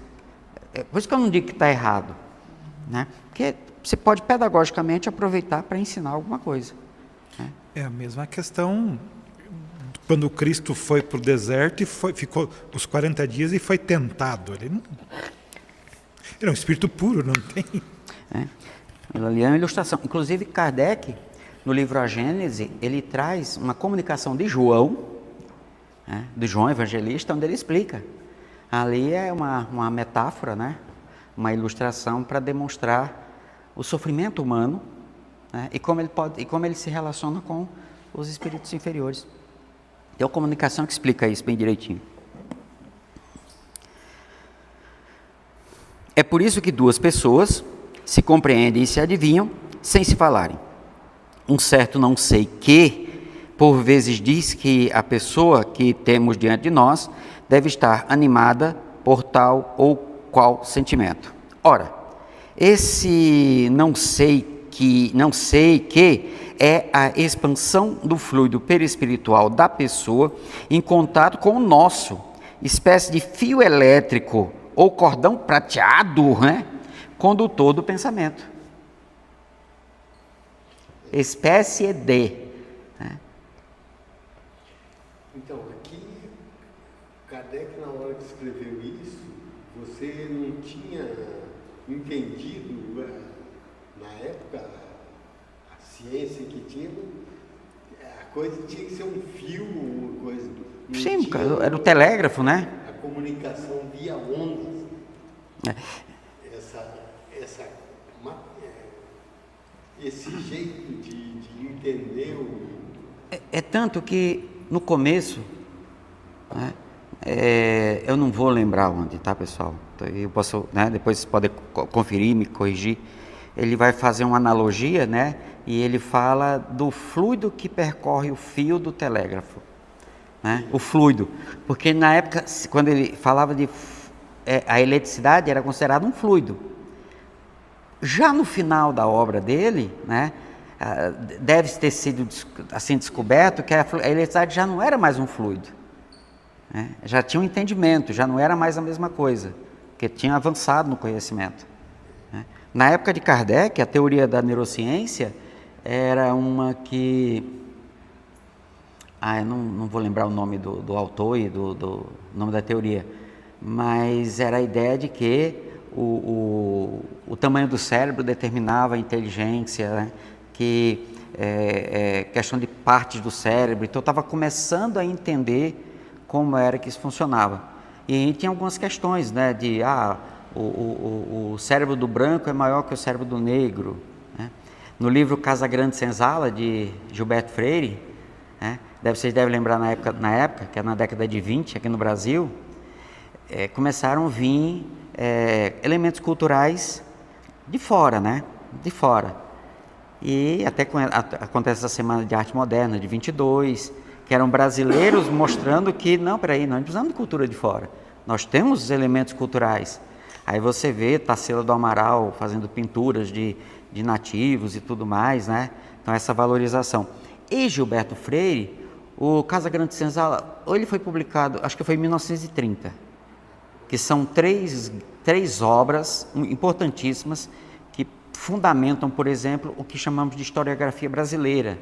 Por isso que eu não digo que está errado, né? Porque você pode pedagogicamente aproveitar para ensinar alguma coisa, né? É a mesma questão quando Cristo foi para o deserto e ficou os 40 dias e foi tentado. Ele é um espírito puro, não tem... Ali é uma ilustração. Inclusive Kardec, no livro A Gênese, ele traz uma comunicação de João, né, de João Evangelista, onde ele explica. Ali é uma metáfora, né, uma ilustração para demonstrar o sofrimento humano, né, e como ele se relaciona com os espíritos inferiores. Tem uma comunicação que explica isso bem direitinho. É por isso que duas pessoas se compreendem e se adivinham sem se falarem. Um certo não sei que, por vezes diz que a pessoa que temos diante de nós deve estar animada por tal ou qual sentimento. Ora, esse não sei que é a expansão do fluido perispiritual da pessoa em contato com o nosso, espécie de fio elétrico ou cordão prateado, né, condutor do pensamento. Espécie de... né? Então, aqui, Kardec, na hora que escreveu isso, você não tinha entendido, na época, a ciência que tinha, a coisa tinha que ser um fio, uma coisa... Sim, era o telégrafo, né? A comunicação via ondas. Esse jeito de entender o... É tanto que, no começo, né, eu não vou lembrar onde, tá, pessoal? Eu posso, né, depois vocês podem conferir, me corrigir. Ele vai fazer uma analogia, né, e ele fala do fluido que percorre o fio do telégrafo, né, o fluido. Porque na época, quando ele falava de... a eletricidade era considerada um fluido. Já no final da obra dele, né, deve ter sido assim descoberto que a eletricidade já não era mais um fluido, né? Já tinha um entendimento, já não era mais a mesma coisa, porque tinha avançado no conhecimento, né? Na época de Kardec, a teoria da neurociência era uma que... eu não vou lembrar o nome do autor e do nome da teoria, mas era a ideia de que o tamanho do cérebro determinava a inteligência, né? Que questão de partes do cérebro. Então eu estava começando a entender como era que isso funcionava. E aí tinha algumas questões, né? De o cérebro do branco é maior que o cérebro do negro, né? No livro Casa Grande Senzala, de Gilberto Freire, né? Vocês devem lembrar na época, que é na década de 20, aqui no Brasil, começaram a vir elementos culturais de fora, né? De fora. E até acontece essa Semana de Arte Moderna, de 22, que eram brasileiros mostrando que, não, peraí, nós não precisamos de cultura de fora. Nós temos os elementos culturais. Aí você vê Tarsila do Amaral fazendo pinturas de nativos e tudo mais, né? Então, essa valorização. E Gilberto Freire, o Casa Grande Senzala, ele foi publicado, acho que foi em 1930, que são três obras importantíssimas que fundamentam, por exemplo, o que chamamos de historiografia brasileira,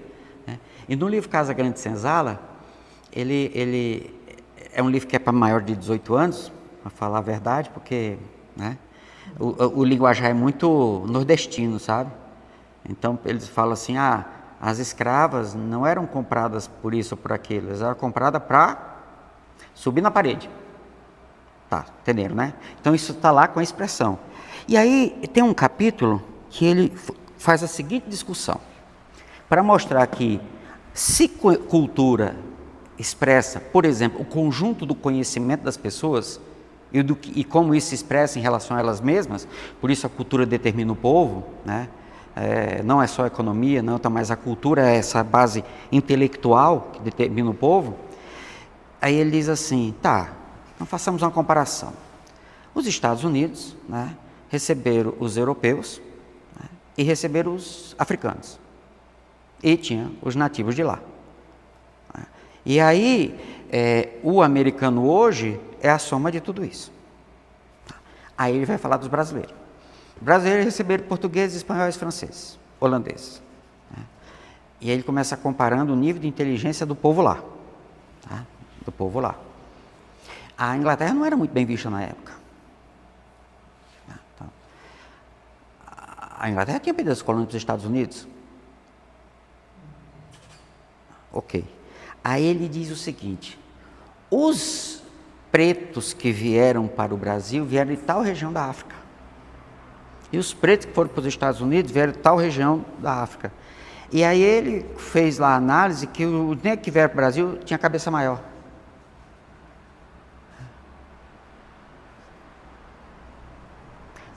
né? E no livro Casa Grande Senzala, ele é um livro que é para maior de 18 anos, para falar a verdade, porque, né, o linguajar é muito nordestino, sabe? Então, eles falam assim, as escravas não eram compradas por isso ou por aquilo, elas eram compradas para subir na parede. Tá, entenderam, né? Então isso está lá com a expressão. E aí tem um capítulo que ele faz a seguinte discussão, para mostrar que se cultura expressa, por exemplo, o conjunto do conhecimento das pessoas e como isso se expressa em relação a elas mesmas, por isso a cultura determina o povo, né? Não é só a economia, não, mas a cultura é essa base intelectual que determina o povo. Aí ele diz assim, tá, então façamos uma comparação. Os Estados Unidos, né, receberam os europeus, né, e receberam os africanos. E tinha os nativos de lá. Né. E aí, o americano hoje é a soma de tudo isso. Aí ele vai falar dos brasileiros. Os brasileiros receberam portugueses, espanhóis, franceses, holandeses. Né. E aí ele começa comparando o nível de inteligência do povo lá. Tá? Do povo lá. A Inglaterra não era muito bem vista na época. Então, a Inglaterra tinha perdido as colônias para os Estados Unidos. Ok. Aí ele diz o seguinte, os pretos que vieram para o Brasil vieram de tal região da África. E os pretos que foram para os Estados Unidos vieram de tal região da África. E aí ele fez lá a análise que o negro que vieram para o Brasil tinha cabeça maior.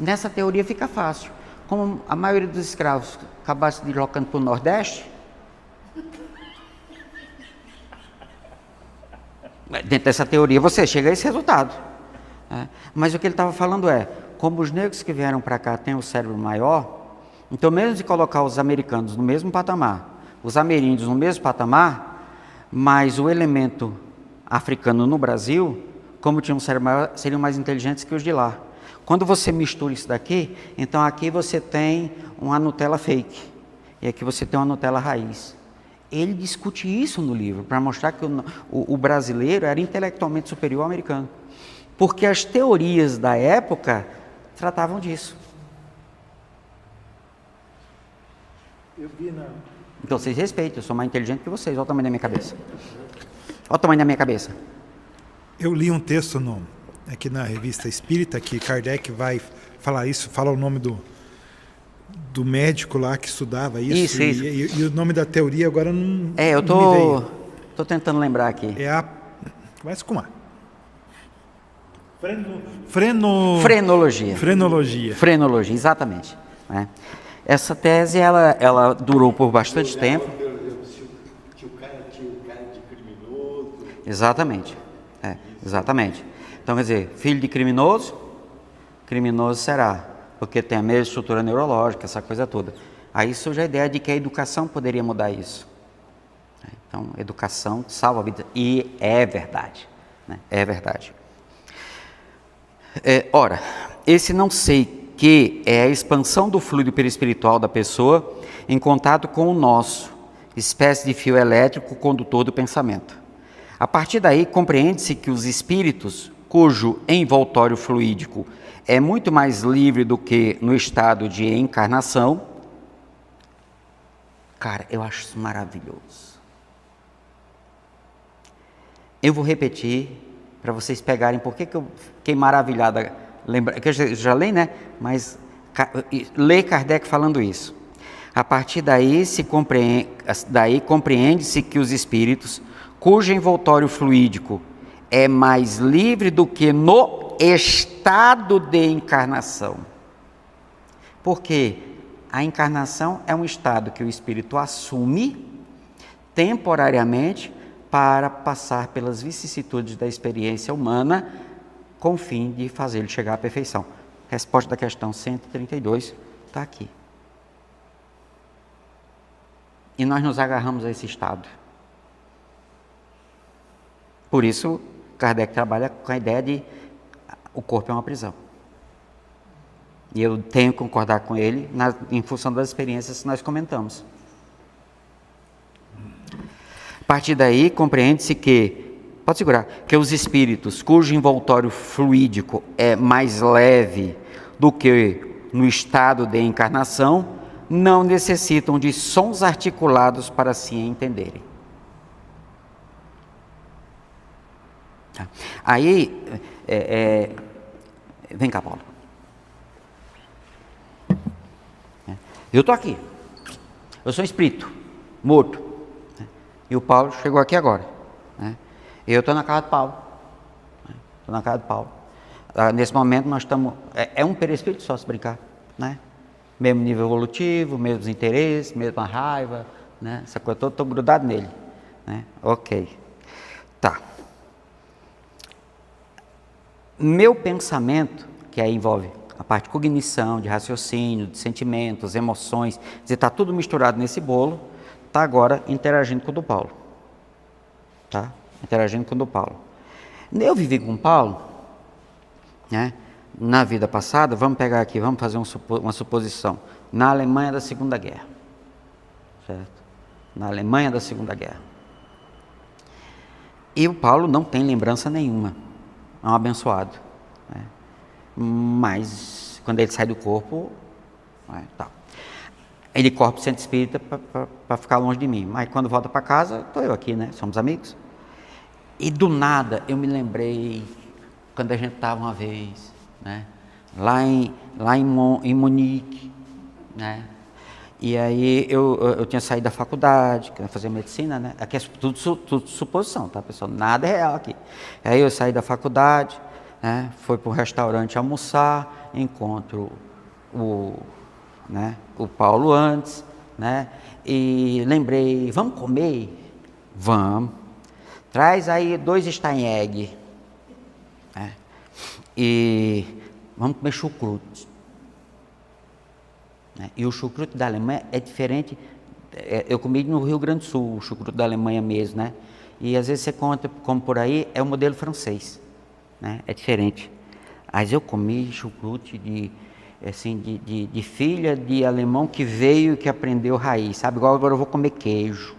Nessa teoria fica fácil. Como a maioria dos escravos acabasse deslocando para o Nordeste, dentro dessa teoria você chega a esse resultado. Mas o que ele estava falando é, como os negros que vieram para cá têm o cérebro maior, então mesmo de colocar os americanos no mesmo patamar, os ameríndios no mesmo patamar, mas o elemento africano no Brasil, como tinham um cérebro maior, seriam mais inteligentes que os de lá. Quando você mistura isso daqui, então aqui você tem uma Nutella fake, e aqui você tem uma Nutella raiz. Ele discute isso no livro, para mostrar que o brasileiro era intelectualmente superior ao americano. Porque as teorias da época tratavam disso. Então vocês respeitem, eu sou mais inteligente que vocês, olha o tamanho da minha cabeça. Olha o tamanho da minha cabeça. Eu li um texto aqui na Revista Espírita, que Kardec vai falar isso, fala o nome do médico lá que estudava isso. Isso. E o nome da teoria agora não, eu não me veio. tô tentando lembrar aqui. Começa com A. Frenologia. Frenologia, exatamente. Né? Essa tese, ela durou por bastante tempo. Tinha o cara de criminoso. Exatamente. Exatamente. Então, quer dizer, filho de criminoso será, porque tem a mesma estrutura neurológica, essa coisa toda. Aí surge a ideia de que a educação poderia mudar isso. Então, educação salva a vida. E é verdade. Né? É verdade. Ora, esse não sei que é a expansão do fluido perispiritual da pessoa em contato com o nosso, espécie de fio elétrico condutor do pensamento. A partir daí, compreende-se que os espíritos, cujo envoltório fluídico é muito mais livre do que no estado de encarnação. Cara, eu acho isso maravilhoso. Eu vou repetir para vocês pegarem por que eu fiquei maravilhada. Lembra, que eu já li, né? Mas lê Kardec falando isso. A partir daí, compreende-se que os espíritos, cujo envoltório fluídico é mais livre do que no estado de encarnação. Porque a encarnação é um estado que o espírito assume temporariamente para passar pelas vicissitudes da experiência humana com o fim de fazê-lo chegar à perfeição. Resposta da questão 132 está aqui. E nós nos agarramos a esse estado. Por isso, Kardec trabalha com a ideia de o corpo é uma prisão. E eu tenho que concordar com ele em função das experiências que nós comentamos. A partir daí, compreende-se que, pode segurar, que os espíritos cujo envoltório fluídico é mais leve do que no estado de encarnação, não necessitam de sons articulados para se entenderem. Aí, vem cá, Paulo. Eu estou aqui. Eu sou um espírito, morto. E o Paulo chegou aqui agora. Né? Eu estou na casa do Paulo. Estou na casa do Paulo. Nesse momento nós estamos... É um perispírito só se brincar. Né? Mesmo nível evolutivo, mesmos interesses, mesma raiva. Né? Essa coisa toda, estou grudado nele. Né? Ok. Tá. Meu pensamento, que aí envolve a parte de cognição, de raciocínio, de sentimentos, emoções, quer dizer, está tudo misturado nesse bolo, está agora interagindo com o do Paulo. Tá? Interagindo com o do Paulo. Eu vivi com o Paulo, né? Na vida passada, vamos pegar aqui, vamos fazer uma suposição, na Alemanha da Segunda Guerra. Certo? Na Alemanha da Segunda Guerra. E o Paulo não tem lembrança nenhuma. É um abençoado. Né? Mas, quando ele sai do corpo, tá. Ele corre para o centro espírita para ficar longe de mim. Mas quando volta para casa, estou eu aqui, né? Somos amigos. E do nada, eu me lembrei, quando a gente estava uma vez, né? lá em Munique, né? E aí eu tinha saído da faculdade, queria fazer medicina, né? Aqui é tudo suposição, tá, pessoal? Nada é real aqui. Aí eu saí da faculdade, né? Fui para um restaurante almoçar, encontro o Paulo antes, né? E lembrei, vamos comer? Vamos. Traz aí 2 Steinegg. Né? E vamos comer chucrute. E o chucrute da Alemanha é diferente. Eu comi no Rio Grande do Sul, o chucrute da Alemanha mesmo, né? E às vezes você conta, como por aí, é o modelo francês, né? É diferente. Mas eu comi chucrute de filha de alemão que veio e que aprendeu raiz, sabe? Igual agora eu vou comer queijo,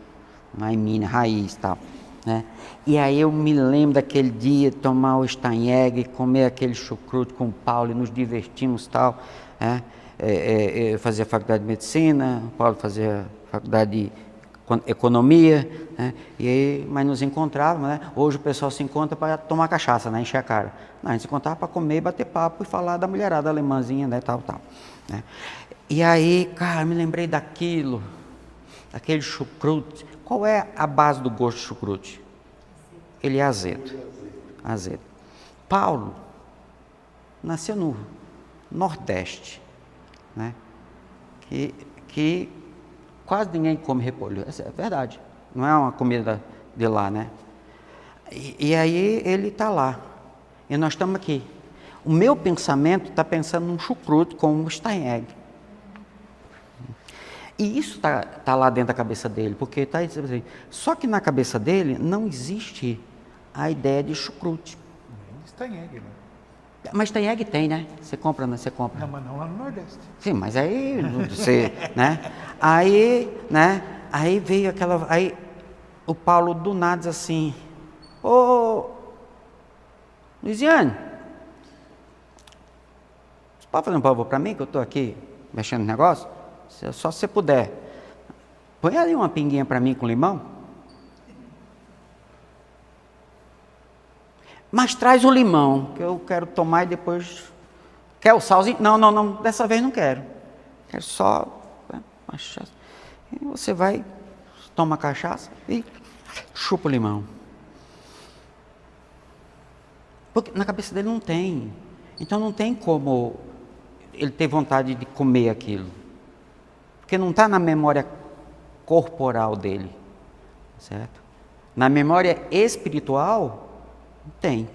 lá em Minas, raiz e tal, né? E aí eu me lembro daquele dia, tomar o Steinegg, comer aquele chucrute com o Paulo e nos divertimos e tal, né? Eu fazia faculdade de medicina, o Paulo fazia faculdade de economia, né? E aí, mas nos encontrávamos, né? Hoje o pessoal se encontra para tomar cachaça, né? Encher a cara. Não, a gente se encontrava para comer, bater papo e falar da mulherada alemãzinha, né? Tal, né? E aí, cara, me lembrei daquilo, daquele chucrute. Qual é a base do gosto de chucrute? Ele é azedo. Azedo. Paulo nasceu no Nordeste, né? Que quase ninguém come repolho, é verdade, não é uma comida de lá, né? E aí ele está lá, e nós estamos aqui. O meu pensamento está pensando num chucrute com um Steinegg. E isso está lá dentro da cabeça dele, porque está assim, só que na cabeça dele não existe a ideia de chucrute. Steinegg, né? Mas Steinegg tem, né? Você compra, né? Você compra. Não, mas não lá no Nordeste. Sim, mas aí você, né? Aí veio aquela, aí o Paulo do nada diz assim: ô Luiziane, você pode fazer um favor para mim, que eu estou aqui mexendo no negócio? Só se você puder, põe ali uma pinguinha para mim com limão. Mas traz o limão, que eu quero tomar e depois... Quer o salzinho? Não, dessa vez não quero. Quero só cachaça. E você vai, toma cachaça e chupa o limão. Porque na cabeça dele não tem. Então não tem como ele ter vontade de comer aquilo. Porque não está na memória corporal dele. Certo? Na memória espiritual... tem,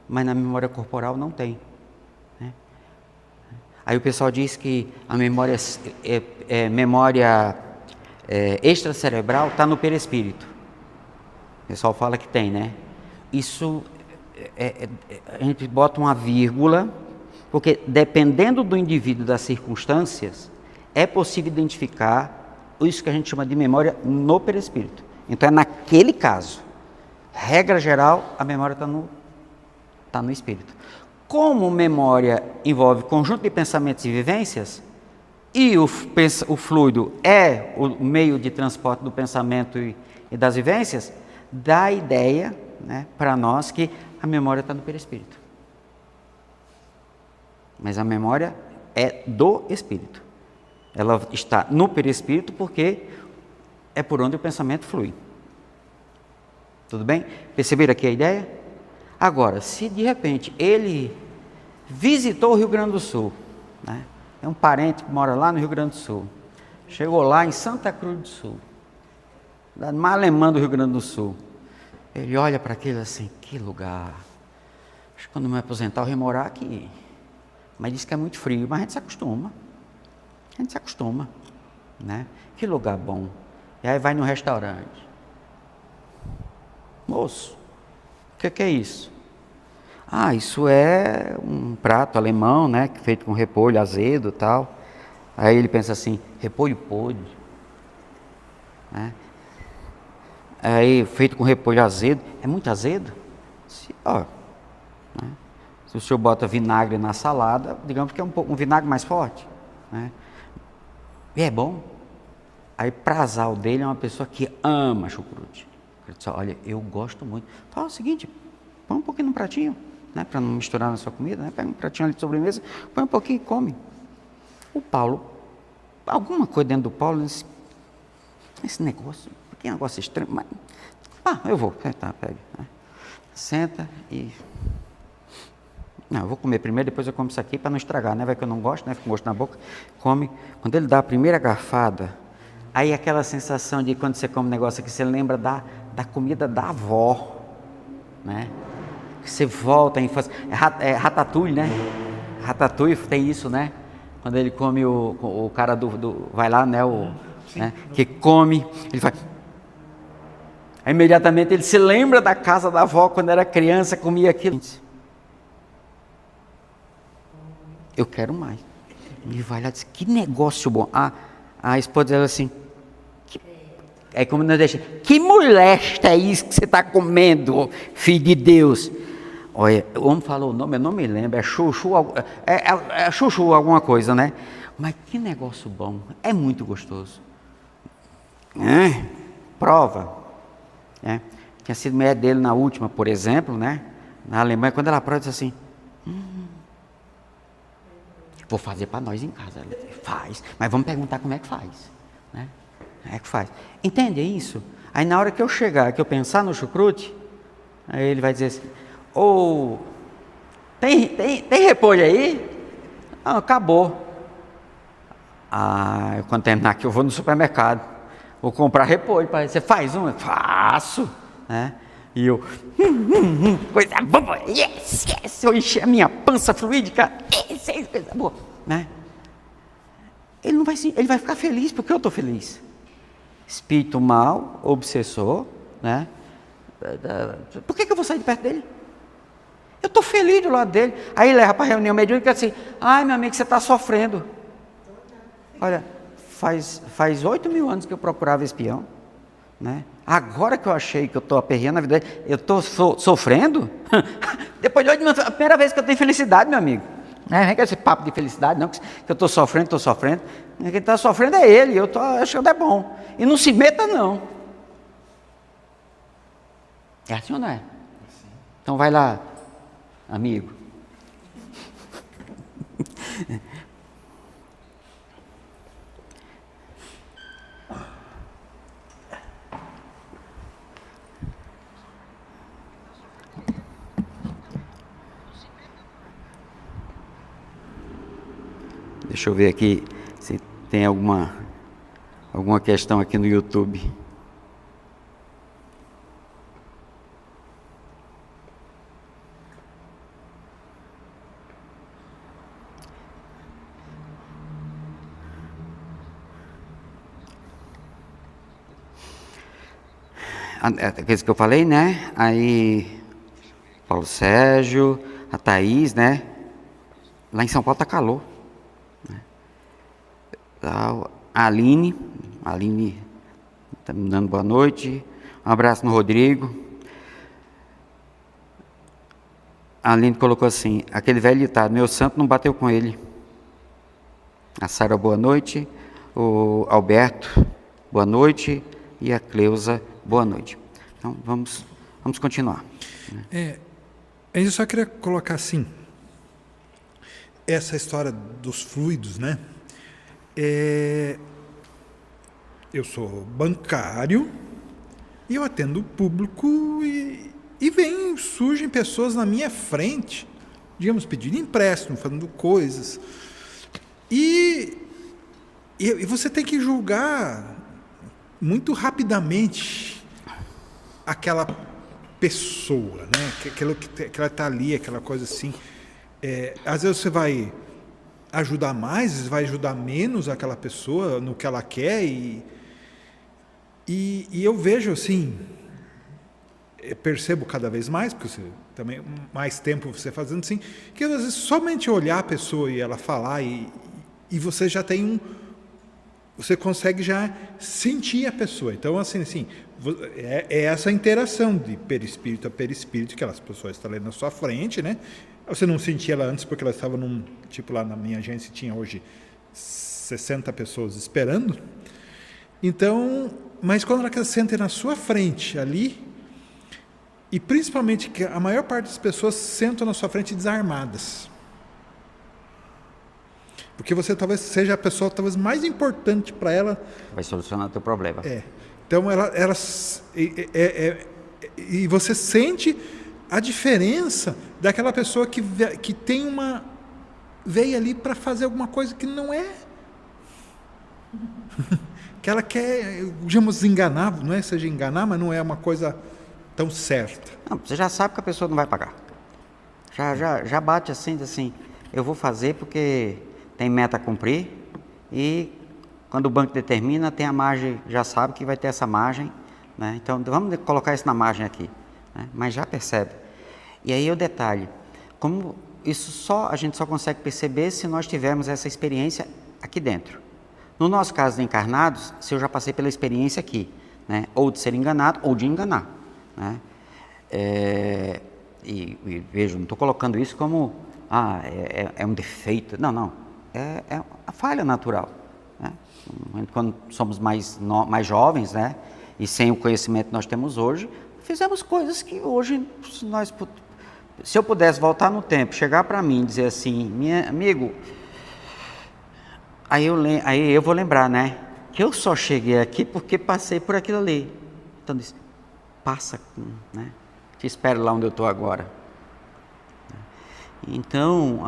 mas na memória corporal não tem. Né? Aí o pessoal diz que a memória extracerebral está no perispírito. O pessoal fala que tem, né? Isso, a gente bota uma vírgula, porque dependendo do indivíduo, das circunstâncias, é possível identificar isso que a gente chama de memória no perispírito. Então é naquele caso. Regra geral, a memória está no espírito. Como memória envolve conjunto de pensamentos e vivências, e o fluido é o meio de transporte do pensamento e das vivências, dá a ideia, né, para nós que a memória está no perispírito. Mas a memória é do espírito. Ela está no perispírito porque é por onde o pensamento flui. Tudo bem? Perceberam aqui a ideia? Agora, se de repente ele visitou o Rio Grande do Sul, né? É um parente que mora lá no Rio Grande do Sul, chegou lá em Santa Cruz do Sul, da Malemã do Rio Grande do Sul, ele olha para aquilo assim, que lugar, acho que quando me aposentar eu vou morar aqui, mas diz que é muito frio, mas a gente se acostuma, né? Que lugar bom. E aí vai no restaurante, moço, o que é isso? Ah, isso é um prato alemão, né, feito com repolho azedo e tal. Aí ele pensa assim, repolho podre, né? Aí feito com repolho azedo, é muito azedo? Né? Se o senhor bota vinagre na salada, digamos que é um vinagre mais forte, né? E é bom. Aí prazal dele é uma pessoa que ama chucrute. Ele diz, olha, eu gosto muito. Fala o seguinte, põe um pouquinho no pratinho, né, para não misturar na sua comida, né, pega um pratinho ali de sobremesa, põe um pouquinho e come. O Paulo, alguma coisa dentro do Paulo, disse, esse negócio, que negócio estranho, mas, eu vou, tá, pega, né. Senta e, não, eu vou comer primeiro, depois eu como isso aqui para não estragar, né, vai que eu não gosto, né, fica com gosto na boca, come, quando ele dá a primeira garfada, aí aquela sensação de quando você come um negócio aqui, você lembra da comida da avó, né? Você volta à infância. É Ratatouille, né? Ratatouille tem isso, né? Quando ele come o cara vai lá, né? Né? Que come, ele faz. Aí, imediatamente ele se lembra da casa da avó quando era criança, comia aquilo. Eu quero mais. Ele vai lá e diz, que negócio bom. A esposa diz assim, é como nós deixamos, que molesta é isso que você está comendo, filho de Deus? Olha, o homem falou o nome, eu não me lembro, é chuchu alguma coisa, né? Mas que negócio bom, é muito gostoso. Prova. Tinha sido mulher dele na última, por exemplo, né? Na Alemanha, quando ela prova, disse assim, vou fazer para nós em casa. Ela disse, faz, mas vamos perguntar como é que faz, né? É que faz. Entende isso? Aí na hora que eu chegar, que eu pensar no chucrute, aí ele vai dizer assim, tem repolho aí? Não, acabou. Quando terminar aqui eu vou no supermercado, vou comprar repolho. Você faz um? Eu faço. Né? E eu, coisa boa, yes, eu enchi a minha pança fluídica, coisa boa. Né? Ele vai ficar feliz porque eu estou feliz. Espírito mau, obsessor, né? Por que eu vou sair de perto dele? Eu estou feliz do lado dele. Aí ele leva para a reunião mediúnica e diz assim, ai meu amigo, você está sofrendo. Olha, faz 8.000 anos que eu procurava espião, né? Agora que eu achei que eu estou aperreando a vida dele, eu estou sofrendo? Depois de 8 anos, a primeira vez que eu tenho felicidade, meu amigo. Não é esse papo de felicidade, não, que eu estou sofrendo. Quem está sofrendo é ele, eu estou achando é bom. E não se meta, não. É assim ou não é? Então vai lá, amigo. Deixa eu ver aqui se tem alguma questão aqui no YouTube. Aqueles que eu falei, né? Aí, Paulo Sérgio, a Thaís, né? Lá em São Paulo tá calor. A Aline está me dando boa noite. Um abraço no Rodrigo. A Aline colocou assim, aquele velho ditado, meu santo não bateu com ele. A Sara, boa noite. O Alberto, boa noite. E a Cleusa, boa noite. Então, vamos continuar. Eu só queria colocar assim, essa história dos fluidos, né? Eu sou bancário e eu atendo o público e surgem pessoas na minha frente, digamos, pedindo empréstimo, falando coisas. E você tem que julgar muito rapidamente aquela pessoa, né? Que ela está ali, aquela coisa assim. Às vezes você vai ajudar mais, às vezes vai ajudar menos aquela pessoa no que ela quer. E eu vejo assim, eu percebo cada vez mais, porque você também mais tempo você fazendo assim, que às vezes somente olhar a pessoa e ela falar e você já tem você consegue já sentir a pessoa. Então assim é essa interação de perispírito a perispírito, que aquelas pessoas estão ali na sua frente, né? Você não sentia ela antes porque ela estava tipo lá na minha agência tinha hoje 60 pessoas esperando. Então, mas quando ela senta na sua frente ali, e principalmente que a maior parte das pessoas sentam na sua frente desarmadas. Porque você talvez seja a pessoa talvez mais importante para ela. Vai solucionar o teu problema. Então e você sente a diferença daquela pessoa que tem veio ali para fazer alguma coisa que não é. Que ela quer, digamos, enganar, não é seja enganar, mas não é uma coisa tão certa. Não, você já sabe que a pessoa não vai pagar. Já bate assim, eu vou fazer porque tem meta a cumprir e quando o banco determina, tem a margem, já sabe que vai ter essa margem, né? Então vamos colocar isso na margem aqui, né? Mas já percebe. E aí o detalhe, como isso a gente só consegue perceber se nós tivermos essa experiência aqui dentro. No nosso caso de encarnados, se eu já passei pela experiência aqui, né? Ou de ser enganado ou de enganar, né? E vejo, não estou colocando isso como é um defeito, não, é a falha natural, né? Quando somos mais jovens, né? E sem o conhecimento que nós temos hoje, fizemos coisas que hoje, se eu pudesse voltar no tempo, chegar para mim e dizer assim, meu amigo, aí eu vou lembrar, né? Que eu só cheguei aqui porque passei por aquilo ali. Então, passa, né? Te espero lá onde eu estou agora. Então,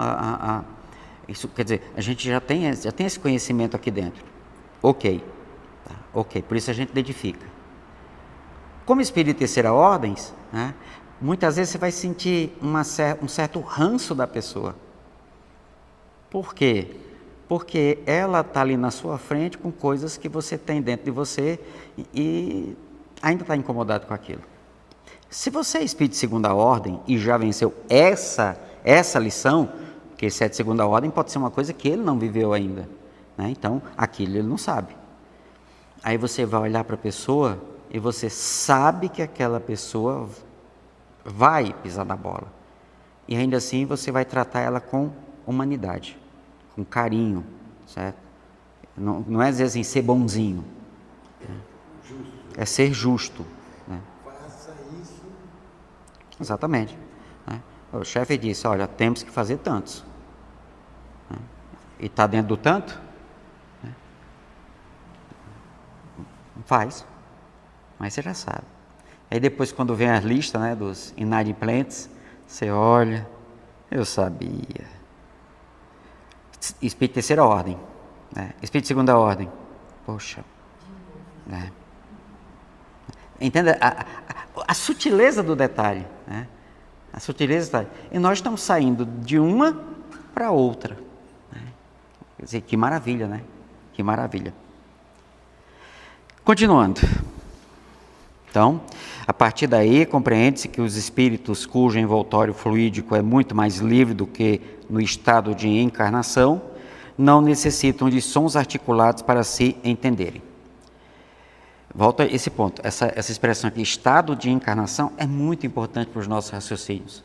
isso quer dizer, a gente já tem esse conhecimento aqui dentro. Ok, por isso a gente identifica. Como espírito de terceira ordem, né? Muitas vezes você vai sentir um certo ranço da pessoa. Por quê? Porque ela está ali na sua frente com coisas que você tem dentro de você e ainda está incomodado com aquilo. Se você é espírito de segunda ordem e já venceu essa lição, porque esse é de segunda ordem pode ser uma coisa que ele não viveu ainda, né? Então, aquilo ele não sabe. Aí você vai olhar para a pessoa e você sabe que aquela pessoa vai pisar na bola. E ainda assim você vai tratar ela com humanidade, com carinho, certo? Não é dizer assim, ser bonzinho. É ser justo. Né? Faça isso. Exatamente. Né? O chefe disse, olha, temos que fazer tantos. Né? E está dentro do tanto? Né? Faz. Mas você já sabe. Aí depois, quando vem a lista, né, dos inadimplentes, você olha, eu sabia. Espírito de terceira ordem, né? Espírito de segunda ordem, poxa, né? Entenda a sutileza do detalhe, né? A sutileza do detalhe. E nós estamos saindo de uma para outra, né? Quer dizer, que maravilha, né? Que maravilha. Continuando. Então, a partir daí, compreende-se que os espíritos cujo envoltório fluídico é muito mais livre do que no estado de encarnação, não necessitam de sons articulados para se entenderem. Volto a esse ponto, essa expressão aqui, estado de encarnação, é muito importante para os nossos raciocínios.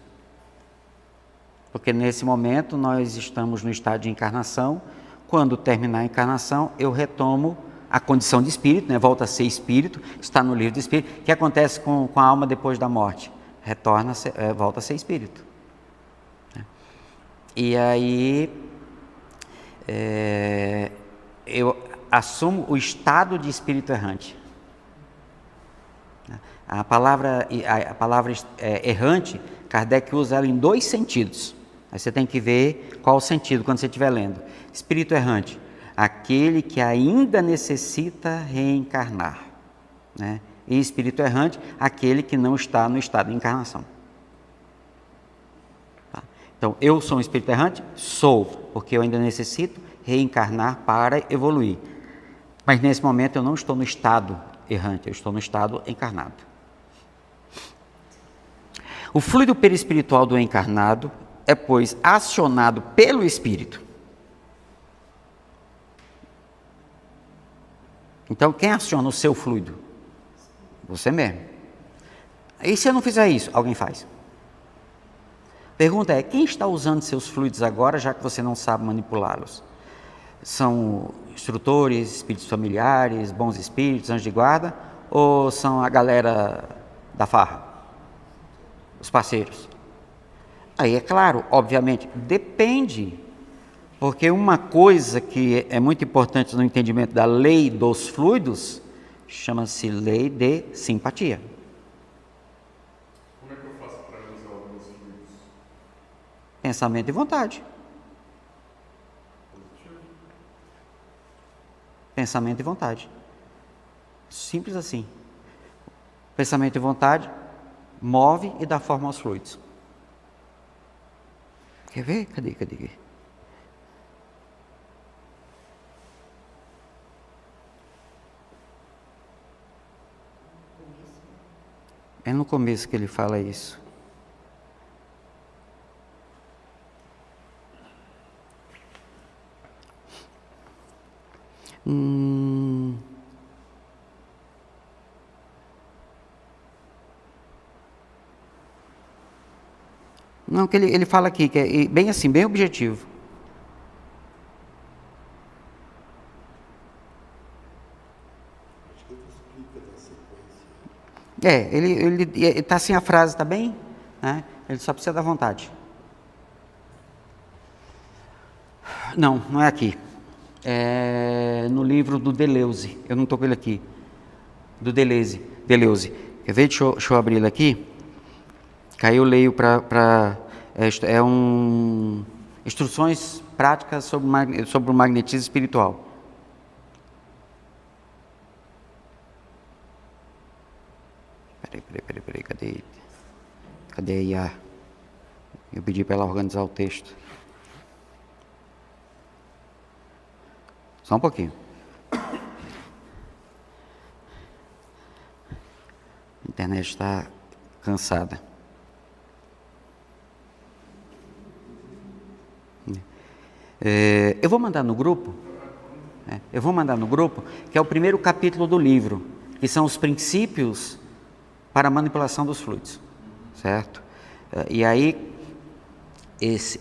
Porque nesse momento nós estamos no estado de encarnação, quando terminar a encarnação, eu retomo a condição de espírito, né? Volta a ser espírito, está no livro do espírito. O que acontece com a alma depois da morte? Volta a ser espírito. E aí, eu assumo o estado de espírito errante. A palavra errante, Kardec usa ela em 2 sentidos. Aí você tem que ver qual o sentido quando você estiver lendo. Espírito errante, aquele que ainda necessita reencarnar, né? E espírito errante, aquele que não está no estado de encarnação. Tá? Então, eu sou um espírito errante? Sou, porque eu ainda necessito reencarnar para evoluir. Mas nesse momento eu não estou no estado errante, eu estou no estado encarnado. O fluido perispiritual do encarnado é, pois, acionado pelo espírito. Então, quem aciona o seu fluido? Você mesmo. E se eu não fizer isso, alguém faz. Pergunta é, quem está usando seus fluidos agora, já que você não sabe manipulá-los? São instrutores, espíritos familiares, bons espíritos, anjos de guarda, ou são a galera da farra? Os parceiros? Aí é claro, obviamente, depende. Porque uma coisa que é muito importante no entendimento da lei dos fluidos, chama-se lei de simpatia. Como é que eu faço para usar alguns fluidos? Pensamento e vontade. Pensamento e vontade. Simples assim. Pensamento e vontade move e dá forma aos fluidos. Quer ver? Cadê? É no começo que ele fala isso. Não, que ele fala aqui, que é bem assim, bem objetivo. Ele está assim, a frase está bem, né? Ele só precisa da vontade. Não é aqui. É no livro do Deleuze. Eu não estou com ele aqui. Do Deleuze. Quer ver? Deixa eu abrir ele aqui. Que aí eu leio para... instruções práticas sobre o magnetismo espiritual. Peraí, cadê a IA? Eu pedi para ela organizar o texto. Só um pouquinho. A internet está cansada. Eu vou mandar no grupo. Que é o primeiro capítulo do livro, que são os princípios para a manipulação dos fluidos, certo? E aí, esse...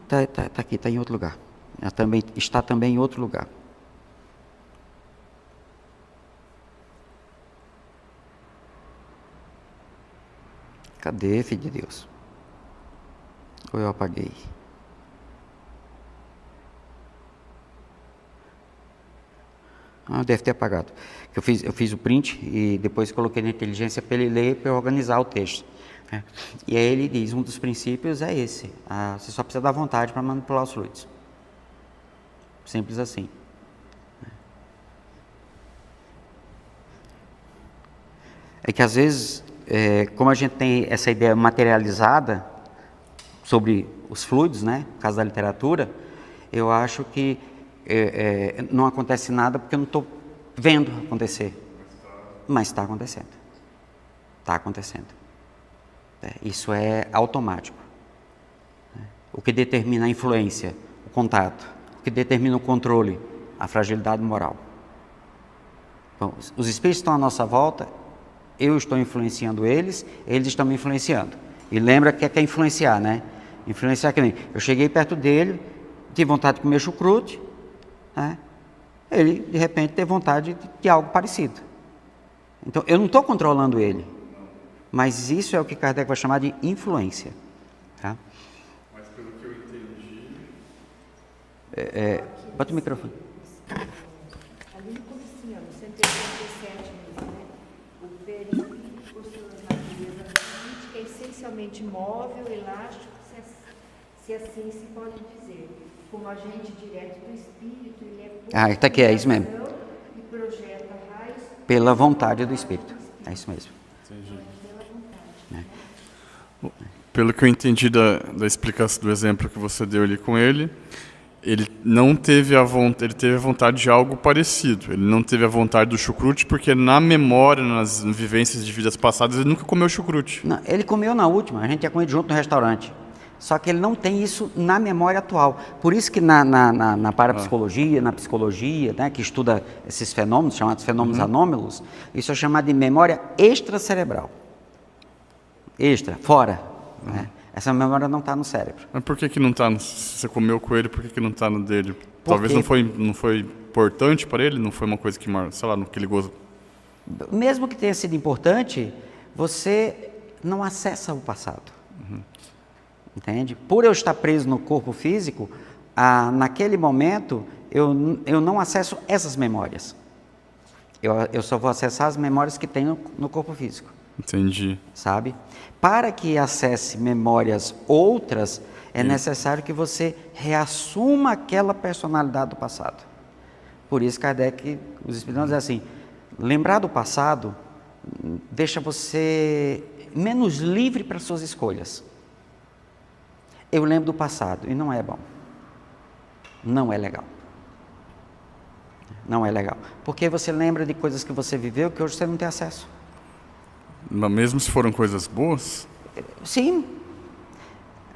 tá aqui, está em outro lugar. Está também em outro lugar. Cadê, filho de Deus? Ou eu apaguei? Deve ter apagado. Eu fiz o print e depois coloquei na inteligência para ele ler, para eu organizar o texto. Né? E aí ele diz, um dos princípios é esse. Você só precisa dar vontade para manipular os fluidos. Simples assim. É que às vezes, como a gente tem essa ideia materializada sobre os fluidos, né, no caso da literatura, eu acho que não acontece nada porque eu não estou vendo acontecer. Mas está acontecendo. Está acontecendo. Isso é automático. O que determina a influência, o contato. O que determina o controle, a fragilidade moral. Bom, os espíritos estão à nossa volta, eu estou influenciando eles, eles estão me influenciando. E lembra que é influenciar, né? Influenciar que nem... Eu cheguei perto dele, tive vontade de comer chucrute, né? Ele, de repente, teve vontade de algo parecido. Então, eu não estou controlando ele. Mas isso é o que Kardec vai chamar de influência. Tá? Mas pelo que eu entendi... Bota o microfone. Ali no comecinho, no 187 mesmo, né? O perispírito, por sua natureza fluídica, é essencialmente móvel, elástico, se assim se pode dizer. Como agente direto do espírito, ele é Tá aqui, é isso mesmo. e projeta raios Pela vontade do Espírito. É isso mesmo. Pelo que eu entendi da explicação do exemplo que você deu ali com ele, ele não teve ele teve a vontade de algo parecido. Ele não teve a vontade do chucrute porque na memória, nas vivências de vidas passadas, ele nunca comeu chucrute. Não, ele comeu na última, a gente tinha comido junto no restaurante. Só que ele não tem isso na memória atual. Por isso que na parapsicologia, na psicologia, né, que estuda esses fenômenos, chamados fenômenos anômalos, isso é chamado de memória extracerebral. Extra, fora. Né? Essa memória não está no cérebro. Mas por que não está? Se você comeu com ele, por que não está no dele? Talvez não foi importante para ele, não foi uma coisa que, sei lá, que ele gostou. Mesmo que tenha sido importante, você não acessa o passado. Entende? Por eu estar preso no corpo físico, naquele momento, eu não acesso essas memórias. Eu só vou acessar as memórias que tenho no corpo físico. Entendi. Sabe? Para que acesse memórias outras, é necessário que você reassuma aquela personalidade do passado. Por isso, Kardec, os espíritos dizem assim, lembrar do passado deixa você menos livre para suas escolhas. Eu lembro do passado e não é bom. Não é legal. Não é legal. Porque você lembra de coisas que você viveu que hoje você não tem acesso. Mas mesmo se foram coisas boas? Sim.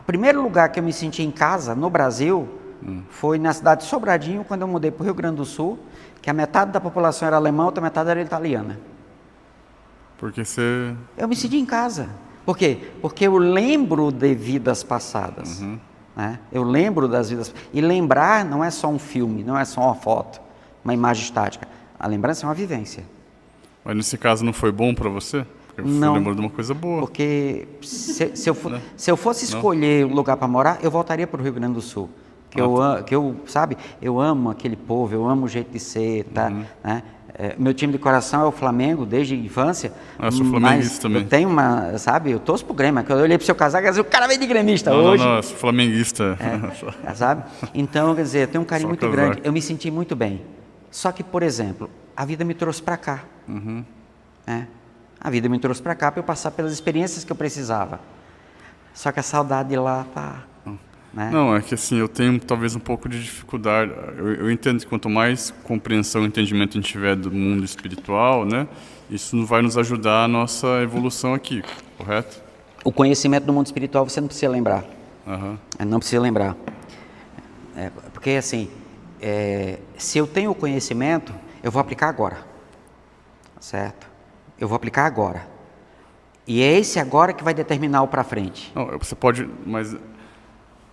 O primeiro lugar que eu me senti em casa, no Brasil, foi na cidade de Sobradinho, quando eu mudei para o Rio Grande do Sul, que a metade da população era alemã, a outra metade era italiana. Porque você... Eu me senti em casa. Por quê? Porque eu lembro de vidas passadas. Né? Eu lembro das vidas... E lembrar não é só um filme, não é só uma foto, uma imagem estática. A lembrança é uma vivência. Mas nesse caso não foi bom para você? Porque você Não, lembrou de uma coisa boa. Porque se eu fosse escolher um lugar para morar, eu voltaria para o Rio Grande do Sul. Sabe, eu amo aquele povo, eu amo o jeito de ser, tá? Né? Meu time de coração é o Flamengo, desde a infância. Eu sou flamenguista também. Eu tenho eu torço pro Grêmio. Eu olhei pro seu casaco e disse, o cara veio de gremista hoje. Não, eu sou flamenguista. Sabe? Então, quer dizer, eu tenho um carinho Só muito casaco. grande. Eu me senti muito bem. Só que, por exemplo, a vida me trouxe para cá. Né? A vida me trouxe para cá para eu passar pelas experiências que eu precisava. Só que a saudade de lá tá... Né? Não, é que assim, eu tenho talvez um pouco de dificuldade. Eu entendo que quanto mais compreensão e entendimento a gente tiver do mundo espiritual, né, isso vai nos ajudar a nossa evolução aqui, correto? O conhecimento do mundo espiritual você não precisa lembrar. Não precisa lembrar. Porque assim, se eu tenho o conhecimento, eu vou aplicar agora. Certo? Eu vou aplicar agora. E é esse agora que vai determinar o para frente. Não, você pode, mas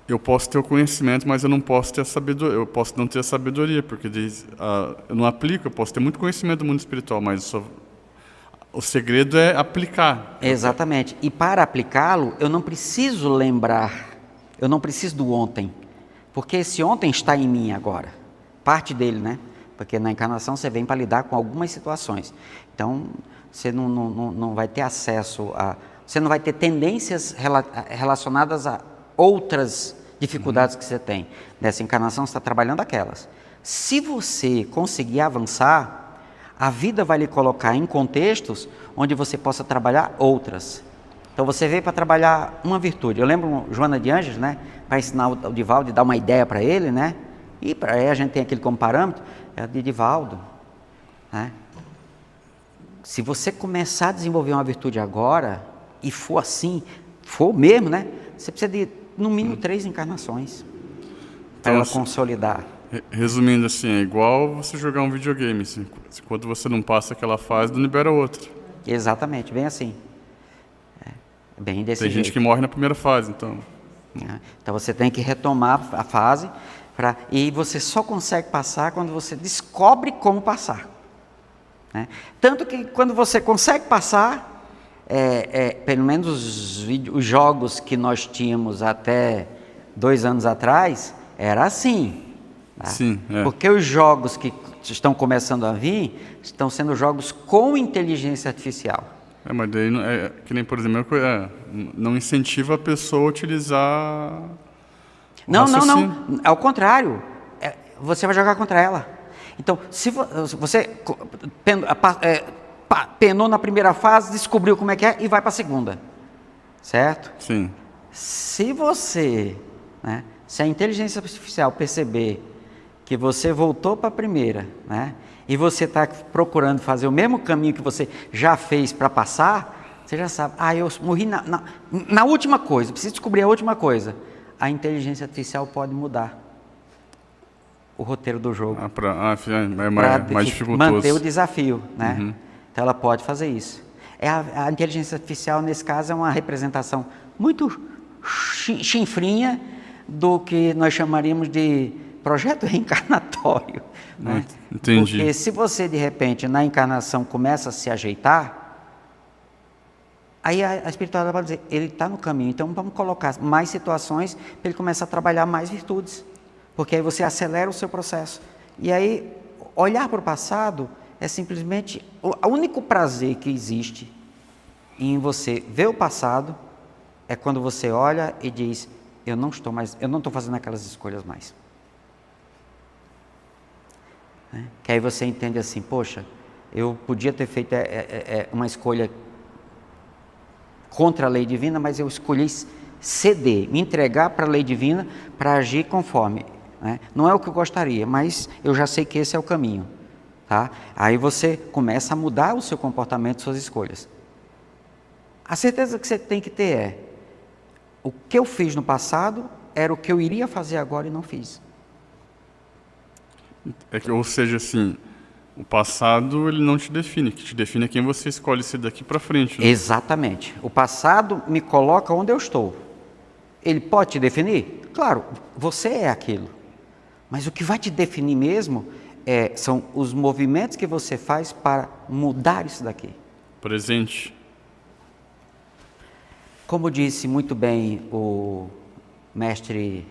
eu posso ter o conhecimento, mas eu não posso ter a sabedoria. Eu posso não ter a sabedoria, porque eu não aplico. Eu posso ter muito conhecimento do mundo espiritual, mas o segredo é aplicar. Exatamente. E para aplicá-lo, eu não preciso lembrar. Eu não preciso do ontem. Porque esse ontem está em mim agora. Parte dele, né? Porque na encarnação você vem para lidar com algumas situações. Então, você não vai ter acesso a... Você não vai ter tendências relacionadas a outras dificuldades que você tem. Nessa encarnação você está trabalhando aquelas. Se você conseguir avançar, a vida vai lhe colocar em contextos onde você possa trabalhar outras. Então você veio para trabalhar uma virtude. Eu lembro Joana de Ângeles, né? Para ensinar o Divaldo e dar uma ideia para ele, né? E para aí a gente tem aquele como parâmetro, é o de Divaldo. Né? Se você começar a desenvolver uma virtude agora, e for assim, for mesmo, né? Você precisa de, no mínimo, 3 encarnações para ela consolidar. Resumindo assim, é igual você jogar um videogame. Assim, quando você não passa aquela fase, não libera outra. Exatamente, bem assim. Bem desse jeito. Tem gente que morre na primeira fase, então. Então você tem que retomar a fase, e você só consegue passar quando você descobre como passar. Né? Tanto que quando você consegue passar, pelo menos os jogos que nós tínhamos até 2 anos atrás, era assim. Sim, é. Porque os jogos que estão começando a vir estão sendo jogos com inteligência artificial. Mas daí, que nem, por exemplo, não incentiva a pessoa a utilizar o Não, raciocínio. não. Ao contrário. Você vai jogar contra ela. Então, se você penou na primeira fase, descobriu como é que é e vai para a segunda. Certo? Sim. Se você, né, se a inteligência artificial perceber que você voltou para a primeira, né, e você está procurando fazer o mesmo caminho que você já fez para passar, você já sabe, eu morri na última coisa, preciso descobrir a última coisa. A inteligência artificial pode mudar o roteiro do jogo. É mais dificultoso. Manter o desafio, né? Uhum. Então ela pode fazer isso. A inteligência artificial, nesse caso, é uma representação muito chinfrinha do que nós chamaríamos de projeto reencarnatório. Né? Entendi. Porque se você, de repente, na encarnação começa a se ajeitar, aí a espiritualidade vai dizer, ele está no caminho, então vamos colocar mais situações para ele começar a trabalhar mais virtudes. Porque aí você acelera o seu processo. E aí, olhar para o passado é simplesmente o único prazer que existe em você ver o passado é quando você olha e diz, eu não estou fazendo aquelas escolhas mais. Né? Que aí você entende assim, poxa, eu podia ter feito uma escolha contra a lei divina, mas eu escolhi ceder, me entregar para a lei divina para agir conforme. Né? Não é o que eu gostaria, mas eu já sei que esse é o caminho. Tá? Aí você começa a mudar o seu comportamento, suas escolhas. A certeza que você tem que ter é, o que eu fiz no passado era o que eu iria fazer agora e não fiz. Ou seja, assim, o passado ele não te define, o que te define é quem você escolhe ser daqui para frente. Né? Exatamente. O passado me coloca onde eu estou. Ele pode te definir? Claro, você é aquilo. Mas o que vai te definir mesmo são os movimentos que você faz para mudar isso daqui. Presente. Como disse muito bem o mestre,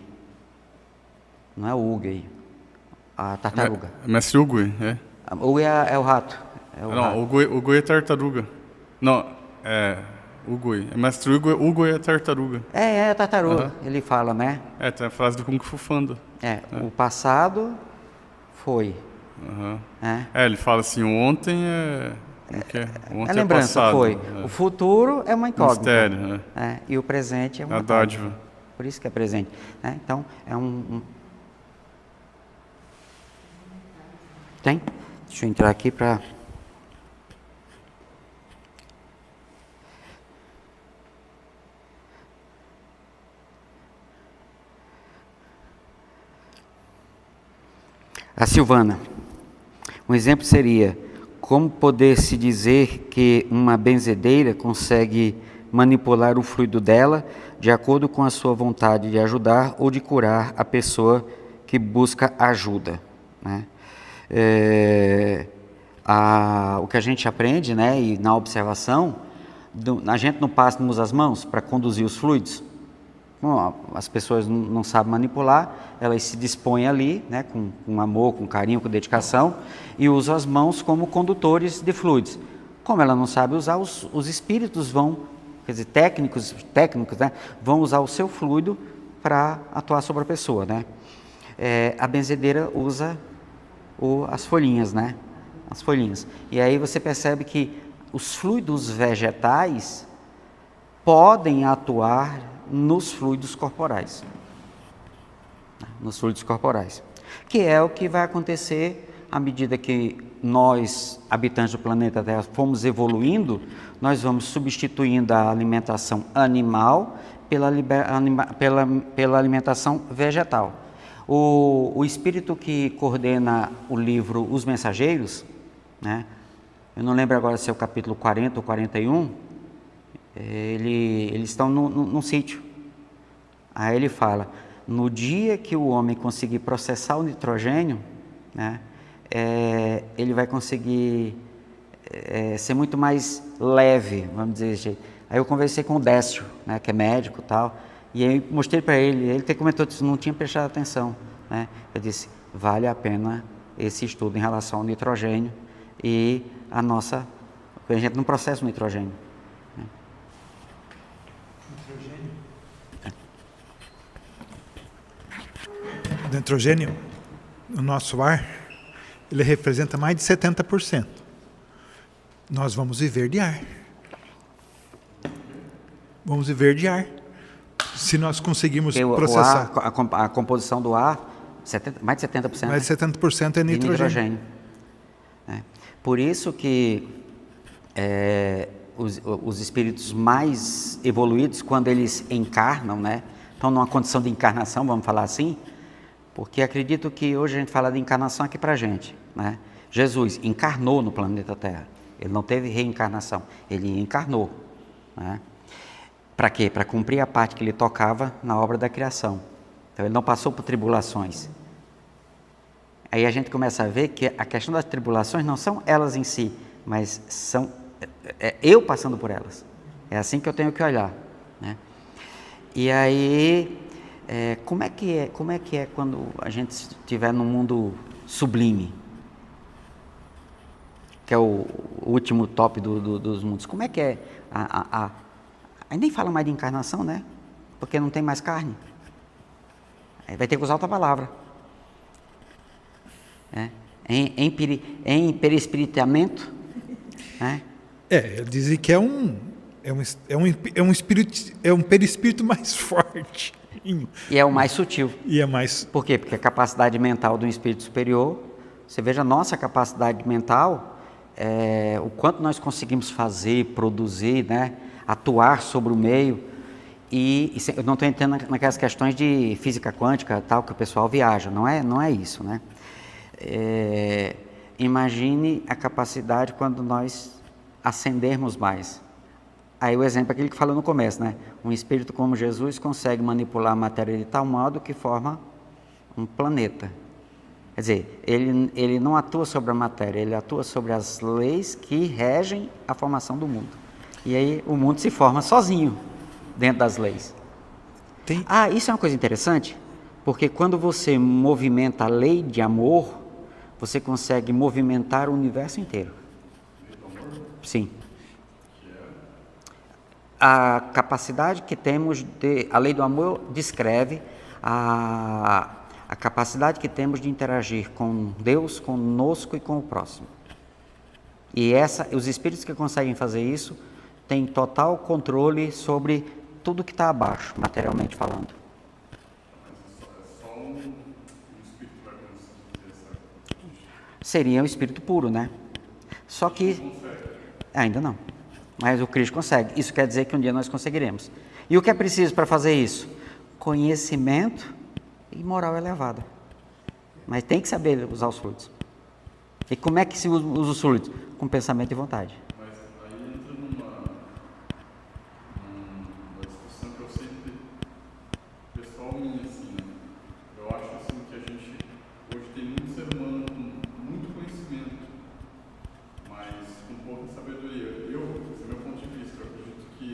não é o Ugui, a tartaruga. Mestre Ugui, é? O Ugui é o rato. Não, Ugui é tartaruga. Não, Ugui. É mestre Ugui é tartaruga. É a tartaruga, ele fala, né? Tem a frase do Kung Fu Fanda. O passado foi. Uhum. Ele fala assim, ontem ontem a lembrança passado, foi. O futuro é uma incógnita. Mistério, E o presente é uma dádiva. Por isso que é presente. Né? Então, é Tem? Deixa eu entrar aqui para... A Silvana. Um exemplo seria, como poder-se dizer que uma benzedeira consegue manipular o fluido dela de acordo com a sua vontade de ajudar ou de curar a pessoa que busca ajuda. Né? O que a gente aprende, né, e na observação, a gente não usa as mãos para conduzir os fluidos. Bom, as pessoas não sabem manipular, elas se dispõem ali, né, com amor, com carinho, com dedicação, e usam as mãos como condutores de fluidos. Como ela não sabe usar, os espíritos vão, quer dizer, técnicos, né, vão usar o seu fluido para atuar sobre a pessoa. Né? A benzedeira usa as folhinhas, né? As folhinhas. E aí você percebe que os fluidos vegetais podem atuar nos fluidos corporais. Nos fluidos corporais. Que é o que vai acontecer à medida que nós, habitantes do planeta Terra, fomos evoluindo, nós vamos substituindo a alimentação animal pela alimentação vegetal. O espírito que coordena o livro Os Mensageiros, né? Eu não lembro agora se é o capítulo 40 ou 41, eles estão num sítio. Aí ele fala, no dia que o homem conseguir processar o nitrogênio, né, ele vai conseguir ser muito mais leve, vamos dizer assim. Aí eu conversei com o Décio, né, que é médico e tal, e aí mostrei para ele, ele até comentou que não tinha prestado atenção. Né? Eu disse, vale a pena esse estudo em relação ao nitrogênio e a gente não processa o nitrogênio. O nitrogênio, no nosso ar, ele representa mais de 70%. Nós vamos viver de ar. Vamos viver de ar. Se nós conseguirmos Porque processar. a composição do ar, mais de 70%. Mais de 70% é de nitrogênio. Por isso que os espíritos mais evoluídos, quando eles encarnam, né, estão numa condição de encarnação, vamos falar assim, porque acredito que hoje a gente fala de encarnação aqui para a gente, né? Jesus encarnou no planeta Terra, ele não teve reencarnação, ele encarnou, né? Para quê? Para cumprir a parte que ele tocava na obra da criação. Então ele não passou por tribulações. Aí a gente começa a ver que a questão das tribulações não são elas em si, mas são eu passando por elas. É assim que eu tenho que olhar, né? E aí, como é que é quando a gente estiver no mundo sublime? Que é o último top dos mundos. Como é que é aí nem fala mais de encarnação, né? Porque não tem mais carne. Aí vai ter que usar outra palavra. Em perispiritamento, né? Dizem que é um perispírito mais forte. E é o mais sutil. E é mais. Por quê? Porque a capacidade mental do espírito superior, você veja a nossa capacidade mental, o quanto nós conseguimos fazer, produzir, né? Atuar sobre o meio. E eu não estou entrando naquelas questões de física quântica, tal, que o pessoal viaja. Não é isso, né? Imagine a capacidade quando nós ascendermos mais. Aí o exemplo é aquele que falou no começo, né? Um espírito como Jesus consegue manipular a matéria de tal modo que forma um planeta. Quer dizer, ele não atua sobre a matéria, ele atua sobre as leis que regem a formação do mundo. E aí o mundo se forma sozinho dentro das leis. Isso é uma coisa interessante, porque quando você movimenta a lei de amor, você consegue movimentar o universo inteiro. Sim. A capacidade que temos a lei do amor descreve a capacidade que temos de interagir com Deus, conosco e com o próximo. E os espíritos que conseguem fazer isso têm total controle sobre tudo que está abaixo, materialmente falando. Seria um espírito puro, né? Só que ainda não. Mas o Cristo consegue. Isso quer dizer que um dia nós conseguiremos. E o que é preciso para fazer isso? Conhecimento e moral elevada. Mas tem que saber usar os fluidos. E como é que se usa os fluidos? Com pensamento e vontade. Mas aí entra numa discussão que eu sempre, pessoal minha, assim, né? Eu acho assim que a gente hoje tem muito ser humano com muito conhecimento, mas com pouca sabedoria. Esse é meu ponto de vista. Eu acredito que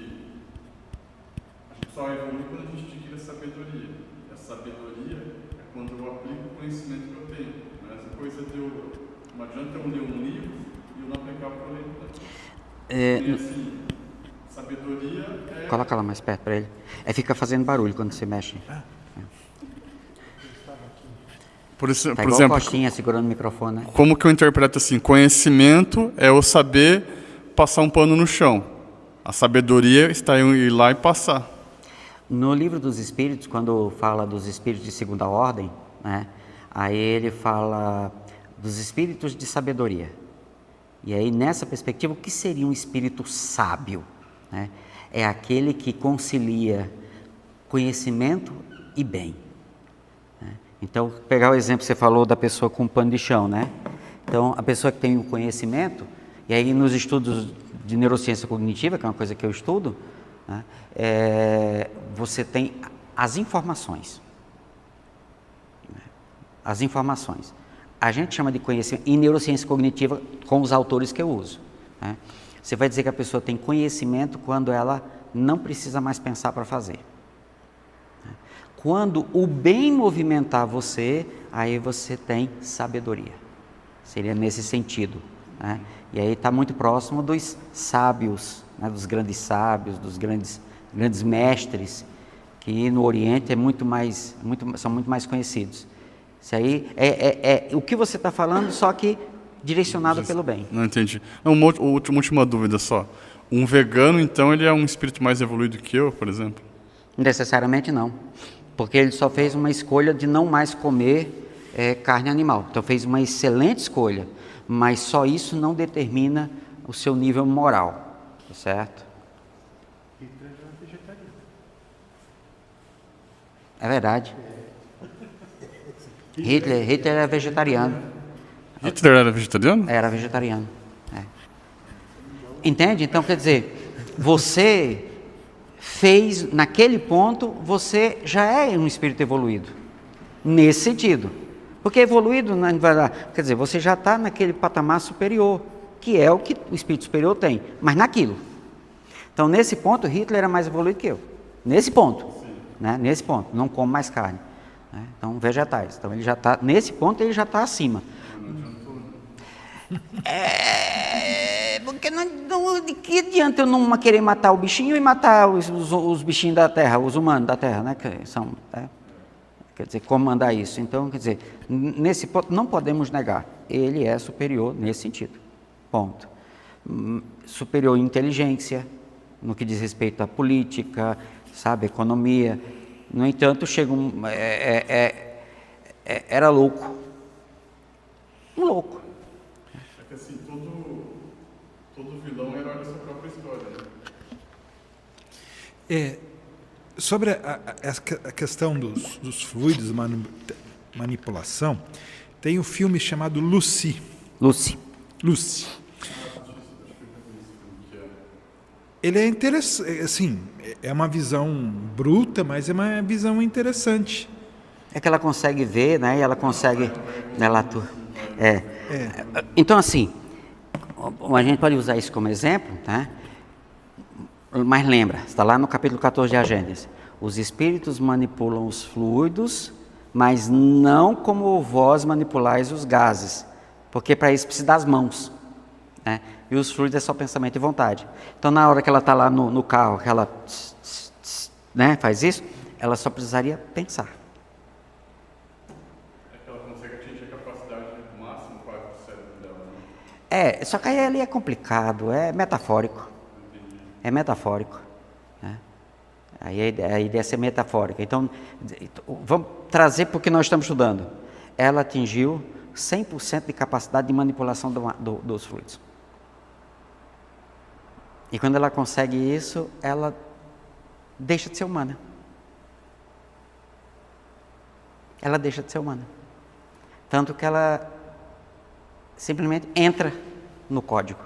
a gente só evolui quando a gente adquire a sabedoria. E a sabedoria é quando eu aplico o conhecimento que eu tenho. Não é essa coisa de não adianta eu ler um livro e eu não aplicar o que eu leio. E assim, sabedoria é... Coloca lá mais perto para ele. Fica fazendo barulho quando você mexe. Por Tá igual exemplo, Costinha segurando o microfone, né? como que eu interpreto assim? Conhecimento é eu saber passar um pano no chão. A sabedoria está em ir lá e passar. No livro dos Espíritos, quando fala dos espíritos de segunda ordem, né? Aí ele fala dos espíritos de sabedoria. E aí, nessa perspectiva, o que seria um espírito sábio, né? É aquele que concilia conhecimento e bem, né? Então, pegar o exemplo que você falou da pessoa com pano de chão, né? Então, a pessoa que tem o conhecimento, e aí nos estudos de neurociência cognitiva, que é uma coisa que eu estudo, né? Você tem as informações. As informações. A gente chama de conhecimento em neurociência cognitiva com os autores que eu uso, né? Você vai dizer que a pessoa tem conhecimento quando ela não precisa mais pensar para fazer. Quando o bem movimentar você, aí você tem sabedoria. Seria nesse sentido, né? E aí está muito próximo dos sábios, né? Dos grandes sábios, dos grandes mestres, que no Oriente são muito mais conhecidos. Isso aí é o que você está falando, só que direcionado pelo bem. Não entendi. Uma última dúvida só. Um vegano, então, ele é um espírito mais evoluído que eu, por exemplo? Necessariamente não, porque ele só fez uma escolha de não mais comer carne animal. Então fez uma excelente escolha, mas só isso não determina o seu nível moral, tá certo? É verdade. Hitler era vegetariano. Hitler era vegetariano? Era vegetariano. Entende? Então, quer dizer, você fez, naquele ponto, você já é um espírito evoluído. Nesse sentido. Porque evoluído, quer dizer, você já está naquele patamar superior, que é o que o espírito superior tem, mas naquilo. Então, nesse ponto, Hitler era mais evoluído que eu. Nesse ponto. Né? Nesse ponto. Não come mais carne. Né? Então, vegetais. Então, ele já está, nesse ponto, ele já está acima. Porque de que adianta eu não querer matar o bichinho e matar os bichinhos da terra, os humanos da terra, né? Que são, quer dizer, comandar isso. Então, quer dizer, nesse ponto não podemos negar, ele é superior nesse sentido. Ponto. Superior em inteligência, no que diz respeito à política, sabe, economia. No entanto, chega era louco. Um louco. É que assim, todo vilão é herói da sua própria história, né? Sobre a questão dos fluidos, manipulação, tem um filme chamado Lucy. Ele é interessante, assim, é uma visão bruta, mas é uma visão interessante. É que ela consegue ver, né? E ela consegue... Então, assim, a gente pode usar isso como exemplo, tá? Mas lembra, está lá no capítulo 14 de A Gênesis. Os espíritos manipulam os fluidos, mas não como vós manipulais os gases, porque para isso precisa das mãos, né? E os fluidos é só pensamento e vontade. Então, na hora que ela está lá no carro, que ela né, faz isso, ela só precisaria pensar. É que ela consegue atingir a capacidade máxima quase do cérebro dela, né? Só que aí ali é complicado, é metafórico. É metafórico. Né? Aí a ideia é ser metafórica. Então, vamos trazer para o que nós estamos estudando. Ela atingiu 100% de capacidade de manipulação dos fluidos. E quando ela consegue isso, ela deixa de ser humana. Ela deixa de ser humana. Tanto que ela simplesmente entra no código.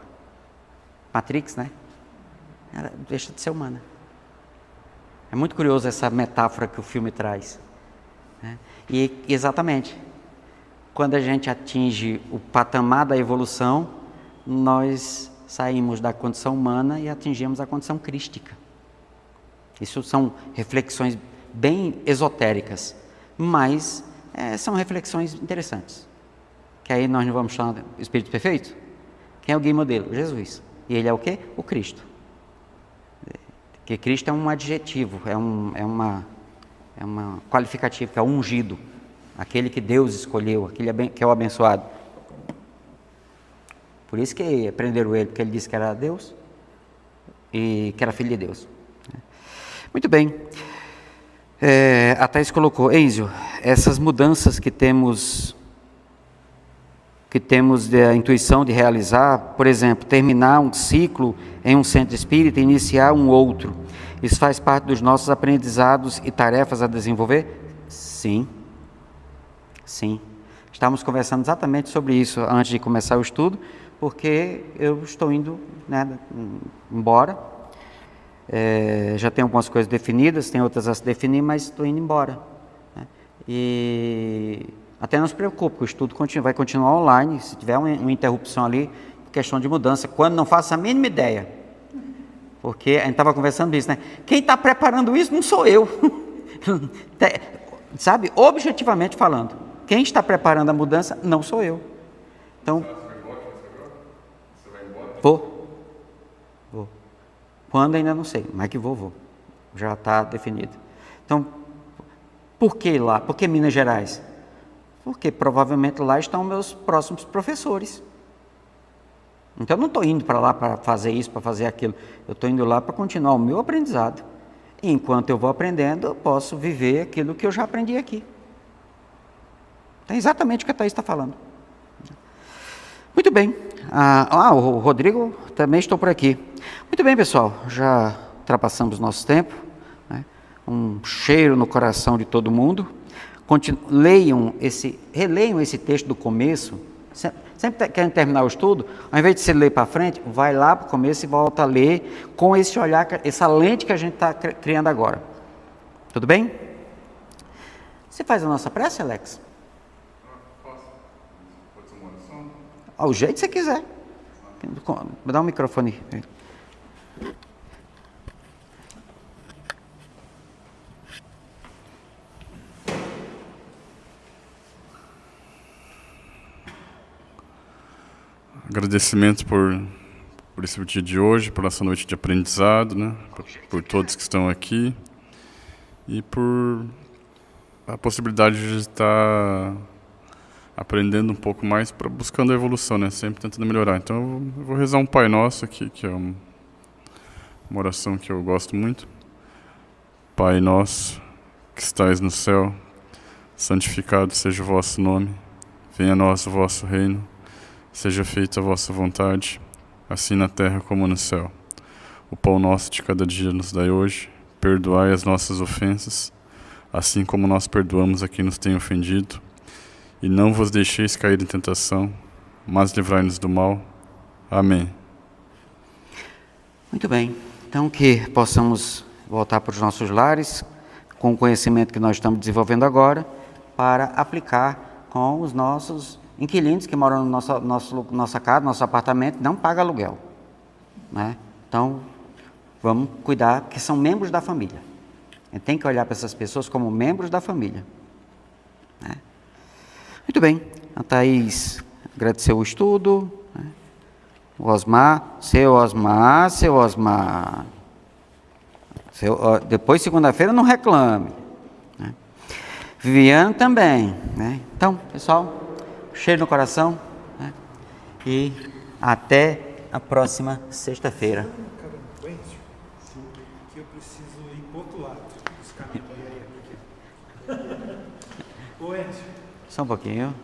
Matrix, né? Ela deixa de ser humana. É muito curioso essa metáfora que o filme traz. Né? E exatamente, quando a gente atinge o patamar da evolução, nós saímos da condição humana e atingimos a condição crística. Isso são reflexões bem esotéricas, mas são reflexões interessantes. Que aí nós não vamos chamar de Espírito Perfeito? Quem é o guia modelo? Jesus. E ele é o quê? O Cristo. Porque Cristo é um adjetivo, é uma qualificativo, que é o ungido. Aquele que Deus escolheu, aquele que é o abençoado. Por isso que prenderam ele, porque ele disse que era Deus e que era filho de Deus. Muito bem. A Thais colocou, Enzio, essas mudanças que temos a intuição de realizar, por exemplo, terminar um ciclo em um centro espírita e iniciar um outro, isso faz parte dos nossos aprendizados e tarefas a desenvolver? Sim. Sim. Estávamos conversando exatamente sobre isso antes de começar o estudo, porque eu estou indo, né, embora. Já tenho algumas coisas definidas, tem outras a se definir, mas estou indo embora. Né? E até não se preocupe, o estudo vai continuar online, se tiver uma interrupção ali, questão de mudança, quando não faço a mínima ideia. Porque a gente estava conversando isso, né? Quem está preparando isso não sou eu. Sabe, objetivamente falando, quem está preparando a mudança não sou eu. Então, vou. Quando ainda não sei, mas que vou. Já está definido. Então, por que lá? Por que Minas Gerais? Porque provavelmente lá estão meus próximos professores. Então, eu não estou indo para lá para fazer isso, para fazer aquilo. Eu estou indo lá para continuar o meu aprendizado. E enquanto eu vou aprendendo, eu posso viver aquilo que eu já aprendi aqui. É exatamente o que a Thaís está falando. Muito bem. O Rodrigo, também estou por aqui. Muito bem, pessoal. Já ultrapassamos nosso tempo. Né? Um cheiro no coração de todo mundo. Releiam esse texto do começo. Sempre querem terminar o estudo, ao invés de você ler para frente, vai lá para o começo e volta a ler com esse olhar, essa lente que a gente está criando agora. Tudo bem? Você faz a nossa prece, Alex? Posso? Pode ser uma oração? Ao jeito que você quiser. Dá um microfone. Agradecimento por esse dia de hoje, por essa noite de aprendizado, né? Por todos que estão aqui e por a possibilidade de estar aprendendo um pouco mais, buscando a evolução, né? Sempre tentando melhorar. Então eu vou rezar um Pai Nosso aqui, que é uma oração que eu gosto muito. Pai nosso, que estais no céu, santificado seja o vosso nome, venha a nós o vosso reino. Seja feita a vossa vontade, assim na terra como no céu. O pão nosso de cada dia nos dai hoje. Perdoai as nossas ofensas, assim como nós perdoamos a quem nos tem ofendido. E não vos deixeis cair em tentação, mas livrai-nos do mal. Amém. Muito bem. Então, que possamos voltar para os nossos lares, com o conhecimento que nós estamos desenvolvendo agora, para aplicar com os nossos inquilinos que moram na nossa casa, nosso apartamento, não pagam aluguel. Né? Então, vamos cuidar, que são membros da família. A gente tem que olhar para essas pessoas como membros da família. Né? Muito bem. A Thaís agradeceu o estudo. Né? O Osmar, seu Osmar. Depois, segunda-feira, não reclame. Né? Viviane também. Né? Então, pessoal, cheiro no coração, né? E até a próxima sexta-feira. Caramba, Enzo, que eu preciso ir para o outro lado dos caminhos. Ô, Enzo. Só um pouquinho.